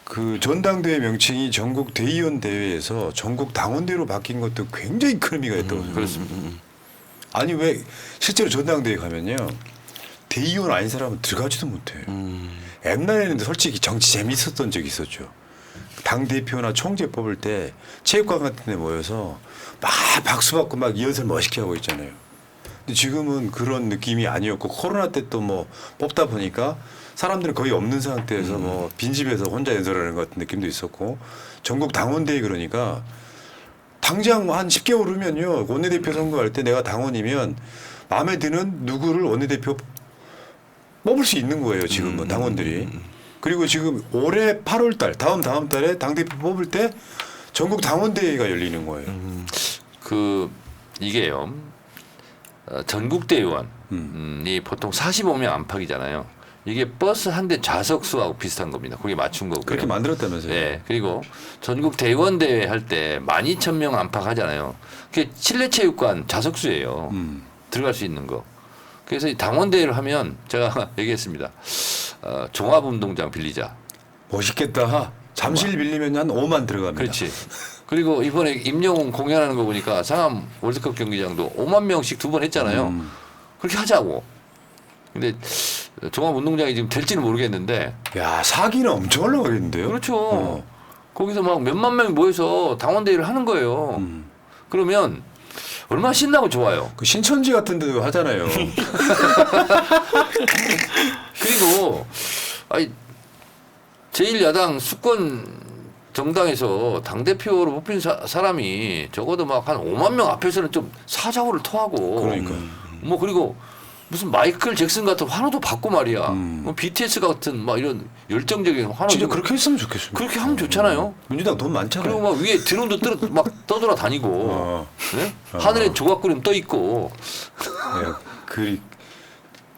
B: 그 전당대회 명칭이 전국 대의원 대회에서 전국 당원대회로 바뀐 것도 굉장히 큰 의미가 있다고 생각해요.
A: 그렇습니다.
B: 아니 왜 실제로 전당대회 가면요. 대의원 아닌 사람은 들어가지도 못해요. 옛날에는 솔직히 정치 재밌었던 적이 있었죠. 당대표나 총재 뽑을 때 체육관 같은 데 모여서 막 박수 받고 막 연설 멋있게 하고 있잖아요. 근데 지금은 그런 느낌이 아니었고 코로나 때 또 뭐 뽑다 보니까 사람들은 거의 없는 상태에서 뭐 빈집에서 혼자 연설하는 것 같은 느낌도 있었고 전국 당원대회 그러니까 당장 한 10개월 후면요. 원내대표 선거할 때 내가 당원이면 마음에 드는 누구를 원내대표 뽑을 수 있는 거예요. 지금은 당원들이. 그리고 지금 올해 8월 달 다음 달에 당대표 뽑을 때 전국 당원대회가 열리는 거예요.
A: 이게요. 전국대의원이 보통 45명 안팎이잖아요. 이게 버스 한 대 좌석수하고 비슷한 겁니다. 그게 맞춘 거고요.
B: 그렇게 만들었다면서요.
A: 네. 그리고 전국 대의원 대회 할 때 12,000명 안팎 하잖아요. 그게 실내체육관 좌석수예요. 들어갈 수 있는 거. 그래서 이 당원대회를 하면 제가 얘기했습니다. 종합운동장 빌리자.
B: 멋있겠다. 잠실 빌리면 한 5만 들어갑니다.
A: 그렇지. 그리고 이번에 임영웅 공연하는 거 보니까 상암 월드컵 경기장도 5만 명씩 2번 했잖아요. 그렇게 하자고. 근데 종합운동장이 지금 될지는 모르겠는데.
B: 야 사기는 엄청 올라가겠는데요.
A: 그렇죠. 거기서 막 몇만 명이 모여서 당원대회를 하는 거예요. 그러면 얼마나 신나고 좋아요.
B: 그 신천지 같은 데도 하잖아요.
A: 그리고 제1야당 수권 정당에서 당대표로 뽑힌 사람이 적어도 막 한 5만 명 앞에서는 좀 사자고를 토하고.
B: 그러니까.
A: 뭐 그리고 무슨 마이클 잭슨 같은 환호도 받고 말이야. 뭐 BTS 같은 막 이런 열정적인 환호.
B: 진짜 그렇게 했으면 좋겠습니다.
A: 그렇게 하면 좋잖아요.
B: 민주당 돈 많잖아요.
A: 그리고 막 위에 드론도 막 떠돌아 다니고. 네? 하늘에 조각구름 떠 있고.
B: 네,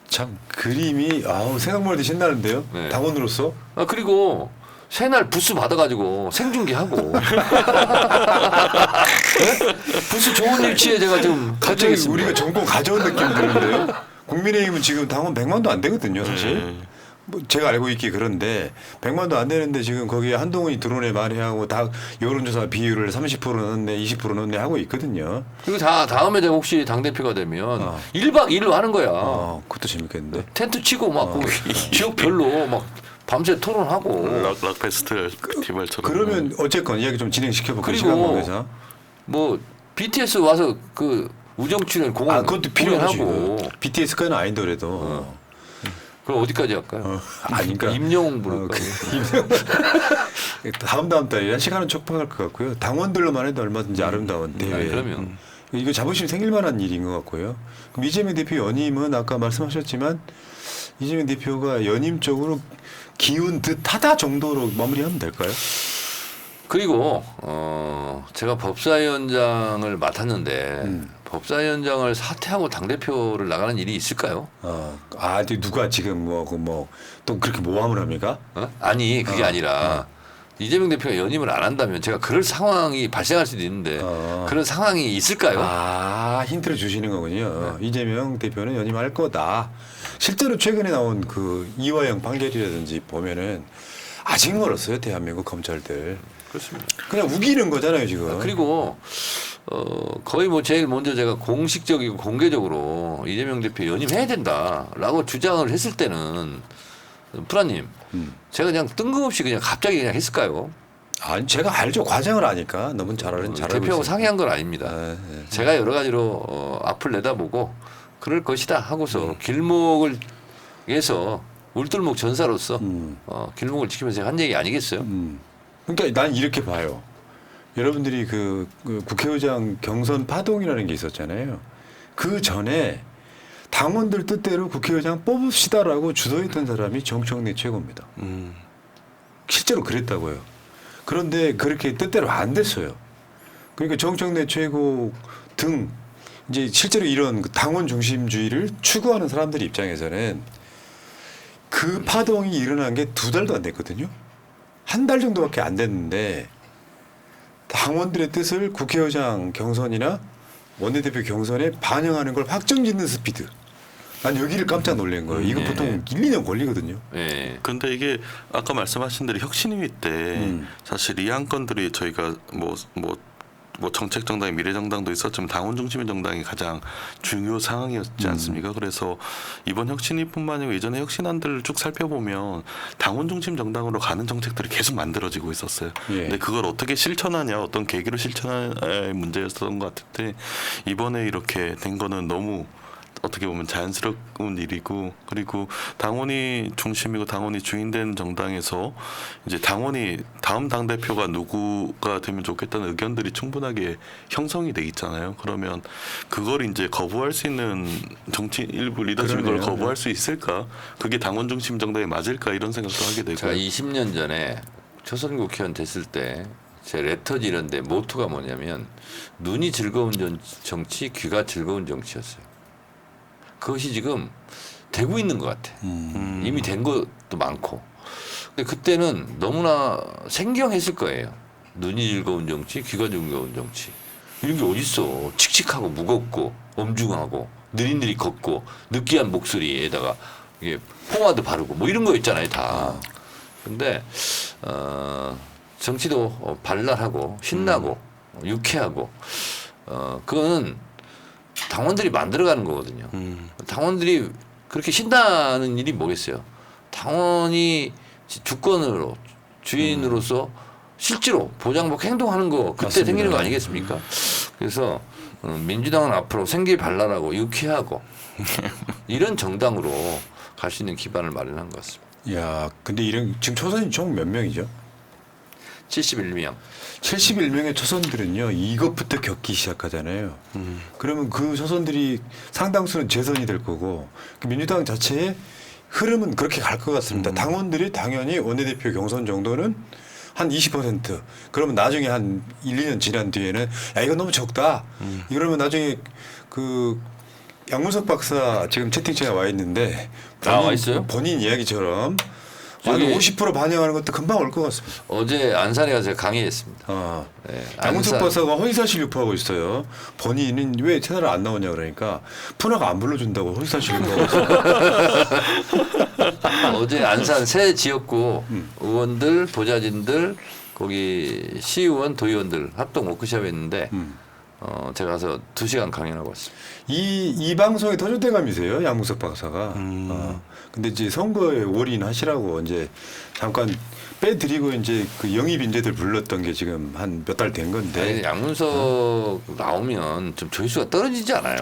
B: 참 그림이 생각만 해도 신나는데요.
A: 네.
B: 당원으로서.
A: 그리고 새날 부스 받아가지고 생중계하고. 네? 부스 좋은 위치에 제가 좀
B: 갑자기
A: 가져겠습니다.
B: 우리가 정권 가져온 느낌 드는데요. 국민의힘은 지금 당원 100만도 안 되거든요, 사실. 뭐 제가 알고 있기 그런데 100만도 안 되는데 지금 거기에 한동훈이 드론에 말해하고 다 여론조사 비율을 30% 넣네, 20% 넣네 하고 있거든요.
A: 그리고 다음에 제가 혹시 당대표가 되면 1박 2일로 하는 거야.
B: 그것도 재밌겠는데.
A: 텐트 치고 막 거기 지역별로 막 밤새 토론하고.
C: 락 페스티벌처럼.
B: 그러면 어쨌건 이야기 좀 진행시켜볼게요. 시간
A: 그리고
B: 관계상.
A: 뭐 BTS 와서 그 우정 출연 공연
B: 그것도 필요하고.
A: 공연하고.
B: BTS까지는 아니더라도.
A: 그럼 어디까지 할까요?
B: 아니까
A: 임영웅 부를까요?
B: 다음 달이라 시간은 촉박할 것 같고요. 당원들로만 해도 얼마든지 아름다운 대회.
A: 그러면
B: 이거 자부심 생길 만한 일인 것 같고요. 그럼 이재명 대표 연임은 아까 말씀하셨지만 이재명 대표가 연임 쪽으로 기운 듯하다 정도로 마무리하면 될까요?
A: 그리고 제가 법사위원장을 맡았는데 법사위원장을 사퇴하고 당 대표를 나가는 일이 있을까요?
B: 누가 지금 또 그렇게 모함을 합니까?
A: 아니 그게 아니라 이재명 대표가 연임을 안 한다면 제가 그럴 상황이 발생할 수도 있는데 그런 상황이 있을까요?
B: 힌트를 주시는 거군요. 이재명 대표는 연임할 거다. 실제로 최근에 나온 그 이화영 판결이라든지 보면은 아직 멀었어요. 대한민국 검찰들.
A: 그렇습니다.
B: 그냥 우기는 거잖아요 지금.
A: 그리고 거의 뭐 제일 먼저 제가 공식적이고 공개적으로 이재명 대표 연임해야 된다라고 주장을 했을 때는 프라님 제가 그냥 뜬금없이 그냥 갑자기 그냥 했을까요?
B: 아니 제가 알죠. 과정을 아니까 너무 잘 알고
A: 대표하고
B: 있어요.
A: 상의한 건 아닙니다. 제가 여러 가지로 앞을 내다보고 그럴 것이다 하고서 길목을 위해서 울들목 전사로서 길목을 지키면서 제가 한 얘기 아니겠어요?
B: 그러니까 난 이렇게 봐요. 여러분들이 그 국회의장 경선 파동이라는 게 있었잖아요. 그 전에 당원들 뜻대로 국회의장 뽑읍시다라고 주도했던 사람이 정청래 최고입니다. 실제로 그랬다고요. 그런데 그렇게 뜻대로 안 됐어요. 그러니까 정청래 최고 등 이제 실제로 이런 당원 중심주의를 추구하는 사람들 입장에서는 그 파동이 일어난 게 2달도 안 됐거든요. 한 달 정도밖에 안 됐는데 당원들의 뜻을 국회의장 경선이나 원내대표 경선에 반영하는 걸 확정짓는 스피드. 난 여기를 깜짝 놀란 거예요. 이거 보통 1, 2년 걸리거든요.
A: 네.
C: 근데 이게 아까 말씀하신 대로 혁신위 때 사실 이 안건들이 저희가 뭐 정책 정당의 미래 정당도 있었지만 당원 중심의 정당이 가장 중요 상황이었지 않습니까? 그래서 이번 혁신위뿐만 아니고 이전의 혁신안들을 쭉 살펴보면 당원 중심 정당으로 가는 정책들이 계속 만들어지고 있었어요. 근데 그걸 어떻게 실천하냐, 어떤 계기로 실천하냐의 문제였던 것 같은데 이번에 이렇게 된 거는 너무 어떻게 보면 자연스러운 일이고, 그리고 당원이 중심이고 당원이 주인된 정당에서 이제 당원이 다음 당 대표가 누구가 되면 좋겠다는 의견들이 충분하게 형성이 돼 있잖아요. 그러면 그걸 이제 거부할 수 있는 정치 일부 리더십이 그걸 거부할 수 있을까? 그게 당원 중심 정당에 맞을까? 이런 생각도 하게 되고.
A: 제가 20년 전에 초선 국회의원 됐을 때 제 레터지 이런데 모토가 뭐냐면 눈이 즐거운 정치, 귀가 즐거운 정치였어요. 그것이 지금 되고 있는 것 같아. 이미 된 것도 많고. 근데 그때는 너무나 생경했을 거예요. 눈이 즐거운 정치, 귀가 즐거운 정치. 이런 게 어딨어. 칙칙하고 무겁고 엄중하고 느릿느릿 걷고 느끼한 목소리에다가 이게 포마드 바르고 뭐 이런 거 있잖아요, 다. 근데 정치도 발랄하고 신나고 유쾌하고 그거는 당원들이 만들어가는 거거든요. 당원들이 그렇게 신나는 일이 뭐겠어요? 당원이 주권으로 주인으로서 실제로 보장복 행동하는 거 그때
B: 맞습니다.
A: 생기는 거 아니겠습니까? 그래서 민주당은 앞으로 생기발랄하고 유쾌하고 이런 정당으로 갈 수 있는 기반을 마련한 것 같습니다.
B: 야, 근데 지금 초선이 총 몇 명이죠?
A: 71명.
B: 71명의 초선들은요, 이것부터 겪기 시작하잖아요. 그러면 그 초선들이 상당수는 재선이 될 거고, 민주당 자체의 흐름은 그렇게 갈 것 같습니다. 당원들이 당연히 원내대표 경선 정도는 한 20%. 그러면 나중에 한 1, 2년 지난 뒤에는 야, 이거 너무 적다. 이러면 나중에 그 양문석 박사 지금 채팅창에 와 있는데
A: 와 있어요?
B: 본인 이야기처럼 한
A: 저기
B: 50% 반영하는 것도 금방 올 것 같습니다.
A: 어제 안산에 가서 강의했습니다. 네,
B: 양문석 박사가 허위사실 유포하고 있어요. 본인은 왜 채널에 안 나오냐 그러니까 푸나가 안 불러준다고 허위사실 유포하고 있어요.
A: 어제 안산 새 지역구 의원들, 보좌진들, 거기 시의원, 도의원들 합동 워크숍 했는데 제가 가서 2시간 강연하고 왔습니다.
B: 이 방송에 터줏대감이세요, 양문석 박사가. 근데 이제 선거에 올인하시라고 이제 잠깐 빼드리고 이제 그 영입 인재들 불렀던 게 지금 한 몇 달 된 건데.
A: 아니, 양문석 나오면 좀 조회수가 떨어지지 않아요?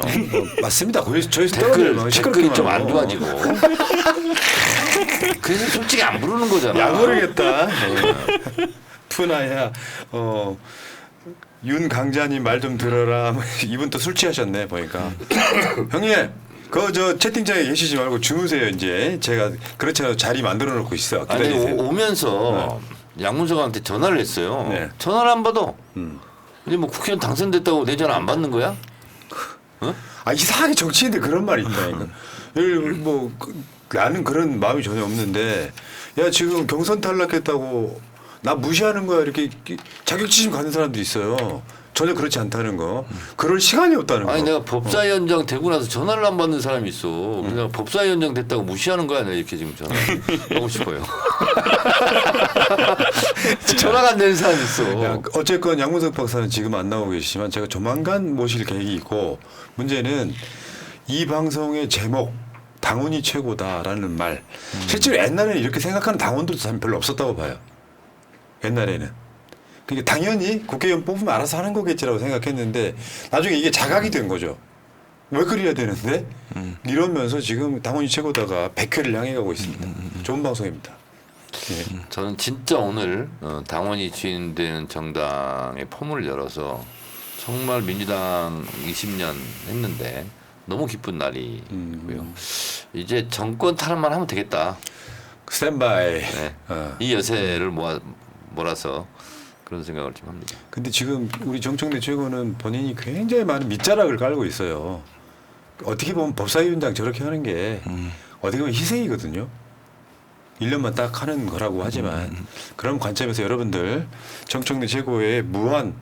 B: 맞습니다. 조회수 떨어지면
A: 댓글이 좀 안 좋아지고. 그래서 솔직히 안 부르는 거잖아.
B: 야 모르겠다. 푸나야 윤강자님 말 좀 들어라. 이분 또 술 취하셨네 보니까. 형님, 그 저 채팅창에 계시지 말고 주무세요 이제. 제가 그렇지 않아도 자리 만들어 놓고 있어.
A: 아니
B: 기다리세요.
A: 오면서 양문석한테 전화를 했어요.
B: 네.
A: 전화를 안 받아. 근데 뭐 국회의원 당선됐다고 내 전화 안 받는 거야? 어?
B: 아 이상하게 정치인들 그런 말이 있다니까. 뭐 나는 그런 마음이 전혀 없는데 야 지금 경선 탈락했다고 나 무시하는 거야 이렇게 자격지심 가는 사람도 있어요. 전혀 그렇지 않다는 거. 그럴 시간이 없다는 거.
A: 아니 내가 법사위원장 되고 나서 전화를 안 받는 사람이 있어. 내가 법사위원장 됐다고 무시하는 거야. 내가 이렇게 지금 전화하고 싶어요. 전화가 안 되는 사람이 있어.
B: 야, 어쨌건 양문석 박사는 지금 안 나오고 계시지만 제가 조만간 모실 계획이 있고 문제는 이 방송의 제목 당원이 최고다라는 말 실제로 옛날에는 이렇게 생각하는 당원들도 별로 없었다고 봐요. 옛날에는. 그러니까 당연히 국회의원 뽑으면 알아서 하는 거겠지라고 생각했는데 나중에 이게 자각이 된 거죠. 왜 그래야 되는데? 이러면서 지금 당원이 최고다가 100회를 향해 가고 있습니다. 좋은 방송입니다. 예.
A: 저는 진짜 오늘 당원이 주인되는 정당의 포문을 열어서 정말 민주당 20년 했는데 너무 기쁜 날이고요. 이제 정권 탈환만 하면 되겠다.
B: 스탠바이.
A: 네.
B: 어.
A: 이 여세를 몰아서 그런 생각을 좀 합니다.
B: 근데 지금 우리 정청래 최고는 본인이 굉장히 많은 밑자락을 깔고 있어요. 어떻게 보면 법사위원장 저렇게 하는 게 어떻게 보면 희생이거든요. 1년만 딱 하는 거라고 하지만 그런 관점에서 여러분들 정청래 최고의 무한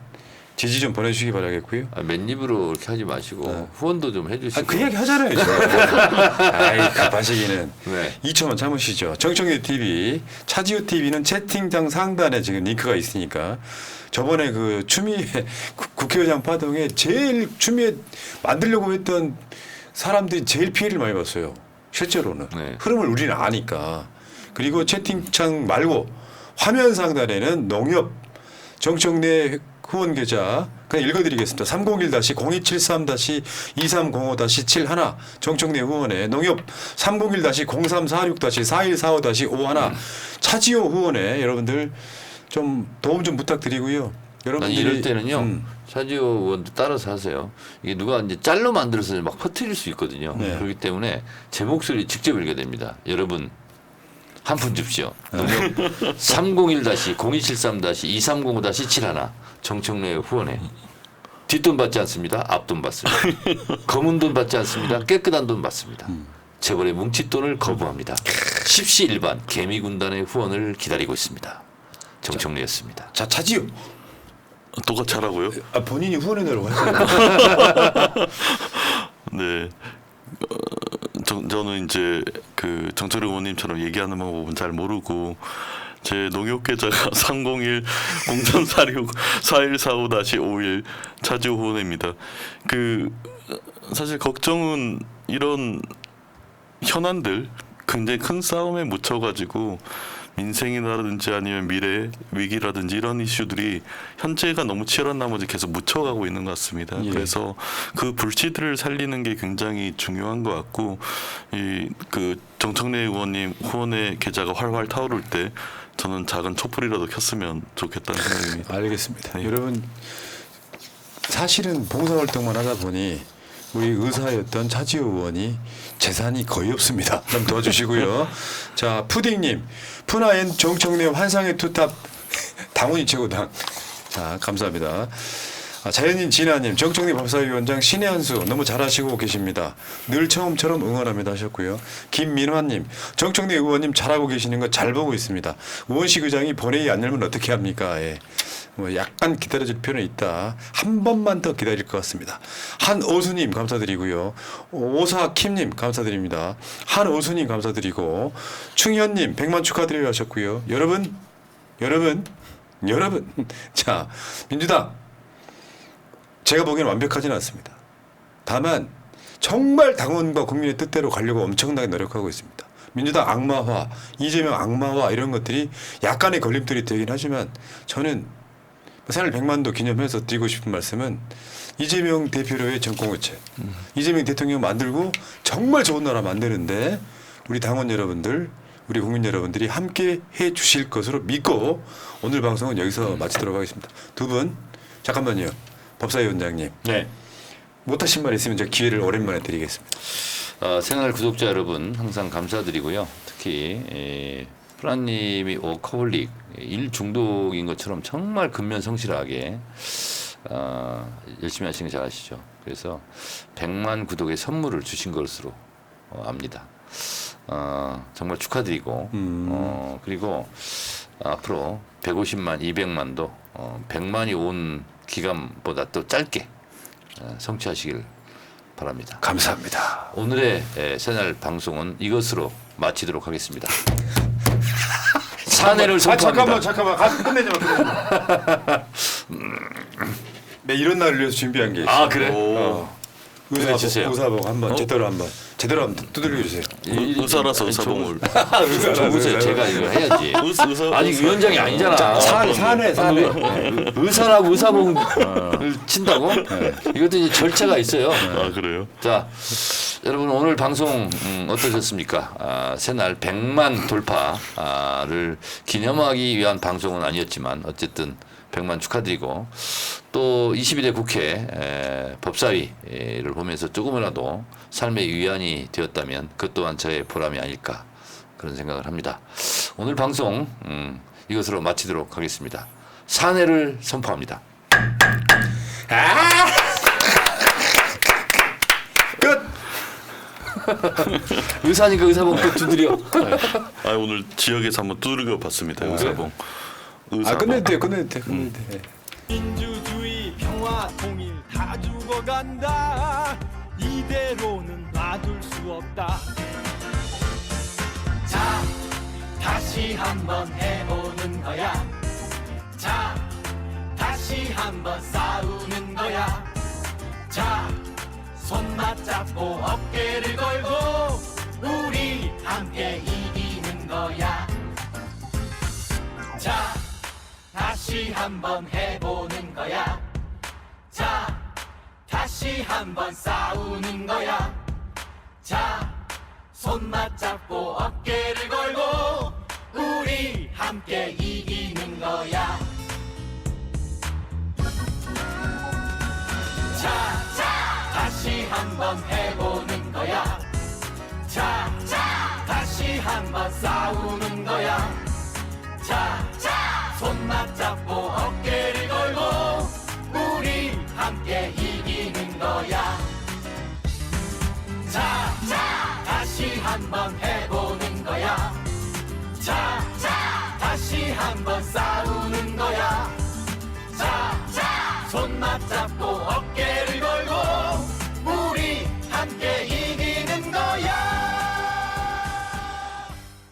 B: 지지 좀 보내주시기 바라겠고요.
A: 맨입으로 이렇게 하지 마시고 후원도 좀 해주시고.
B: 그 얘기 하잖아요. 지금. 아이 급하시기는.
A: 네.
B: 2초만 참으시죠. 정청래 TV, 차지우 TV는 채팅창 상단에 지금 링크가 있으니까 저번에 그 추미애 국회의장 파동에 제일 추미애 만들려고 했던 사람들이 제일 피해를 많이 봤어요. 실제로는.
A: 네.
B: 흐름을 우리는 아니까. 그리고 채팅창 말고 화면 상단에는 농협 정청래 후원 계좌 그냥 읽어드리겠습니다. 301-0273-2305-71 정청래 후원에 농협 301-0346-4145-51 차지호 후원에 여러분들 좀 도움 좀 부탁드리고요.
A: 난
B: 여러분들이
A: 이럴 때는요. 차지호 의원도 따라서 하세요. 이게 누가 이제 짤로 만들어서 막 퍼뜨릴 수 있거든요.
B: 네.
A: 그렇기 때문에 제 목소리 직접 읽게 됩니다. 여러분 한 푼 줍시오. 301-0273-2305-71 정청래 후원에 뒷돈 받지 않습니다. 앞돈 받습니다. 검은 돈 받지 않습니다. 깨끗한 돈 받습니다. 재벌의 뭉칫돈을 거부합니다. 십시일반 개미군단의 후원을 기다리고 있습니다. 정청래였습니다.
B: 자 차지호
C: 똑같이 하라고요?
B: 본인이 후원해 내려고 하세요.
C: 네. 저는 이제 그 정철희 의원님처럼 얘기하는 방법은 잘 모르고 제 농협 계좌가 301-0346-4145-51 차지호 후원입니다. 그 사실 걱정은 이런 현안들 굉장히 큰 싸움에 묻혀가지고 민생이라든지 아니면 미래 위기라든지 이런 이슈들이 현재가 너무 치열한 나머지 계속 묻혀가고 있는 것 같습니다.
B: 예.
C: 그래서 그 불씨들을 살리는 게 굉장히 중요한 것 같고 이 그 정청래 의원님 후원의 계좌가 활활 타오를 때 저는 작은 촛불이라도 켰으면 좋겠다는 생각입니다.
B: 알겠습니다.
C: 네.
B: 여러분 사실은 봉사활동만 하다 보니 우리 의사였던 차지호 의원이 재산이 거의 없습니다. 좀 도와주시고요. 자 푸딩님 푸나엔 정청래 환상의 투탑 당원이 최고당. 자 감사합니다. 자연인 진아님 정청래 법사위원장 신의 한 수 너무 잘하시고 계십니다. 늘 처음처럼 응원합니다 하셨고요. 김민화님 정청래 의원님 잘하고 계시는 거 잘 보고 있습니다. 우원식 의장이 본회의 안 열면 어떻게 합니까? 예. 뭐 약간 기다려줄 필요는 있다. 한 번만 더 기다릴 것 같습니다. 한오수님 감사드리고요. 오사킴님 감사드립니다. 한오수님 감사드리고 충현님 100만 축하드려요 하셨고요. 여러분 자 민주당 제가 보기에는 완벽하지는 않습니다. 다만 정말 당원과 국민의 뜻대로 가려고 엄청나게 노력하고 있습니다. 민주당 악마화, 이재명 악마화 이런 것들이 약간의 걸림돌이 되긴 하지만 저는 생일 100만도 기념해서 드리고 싶은 말씀은 이재명 대표로의 정권교체, 이재명 대통령 만들고 정말 좋은 나라 만드는데 우리 당원 여러분들, 우리 국민 여러분들이 함께 해 주실 것으로 믿고 오늘 방송은 여기서 마치도록 하겠습니다. 두 분 잠깐만요. 법사위원장님.
G: 네.
B: 못하신 말 있으면 제가 기회를 오랜만에 드리겠습니다.
G: 채널 구독자 여러분 항상 감사드리고요. 특히 프란님이 워커홀릭 일 중독인 것처럼 정말 근면성실하게 열심히 하시는 거 잘 아시죠. 그래서 100만 구독의 선물을 주신 것으로 압니다. 정말 축하드리고 그리고 앞으로 150만, 200만도 100만이 온 기간보다 또 짧게 성취하시길 바랍니다.
B: 감사합니다.
G: 오늘의 채널 방송은 이것으로 마치도록 하겠습니다. 사내를 선포합니다.
B: 잠깐만. 가서 끝내지 마. 네, 이런 날을 위해서 준비한 게 있어요.
G: 아 그래? 주세요.
B: 의사복 한번 제대로 한번 두들겨 주세요.
C: 의사라서 의사봉을.
G: 적으세요. 제가 이거 해야지. 아니 위원장이 아니잖아.
B: 사내.
G: 의사라고 의사봉을 친다고? 이것도 이제 절차가 있어요.
C: 아 그래요?
G: 자, 여러분 오늘 방송 어떠셨습니까? 새날 100만 돌파를 기념하기 위한 방송은 아니었지만 어쨌든 100만 축하드리고 또 22대 국회 법사위를 보면서 조금이라도 삶의 위안이 되었다면 그것 또한 저의 보람이 아닐까 그런 생각을 합니다. 오늘 방송 이것으로 마치도록 하겠습니다. 사내를 선포합니다.
B: 끝.
G: 의사니까 의사봉 꼭 두드려.
C: 아 오늘 지역에서 한번 두들겨 봤습니다. 의사봉.
B: 끝내도 돼.
H: 민주주의 평화 통일 다 죽어간다. 이대로는 놔둘 수 없다.
I: 자, 다시 한번 해보는 거야. 자, 다시 한번 싸우는 거야. 자, 손 맞잡고 어깨를 걸고 우리 함께 이기는 거야. 자, 다시 한번 해보는 거야. 자, 다시 한번 싸우는 거야. 자, 손 맞잡고 어깨를 걸고 우리 함께 이기는 거야. 자, 다시 한번 해보는 거야. 자, 다시 한번 싸우는 거야. 자, 손 맞잡고 어깨를 걸고 우리 함께 이기는 거야. 자, 다시 한번 해.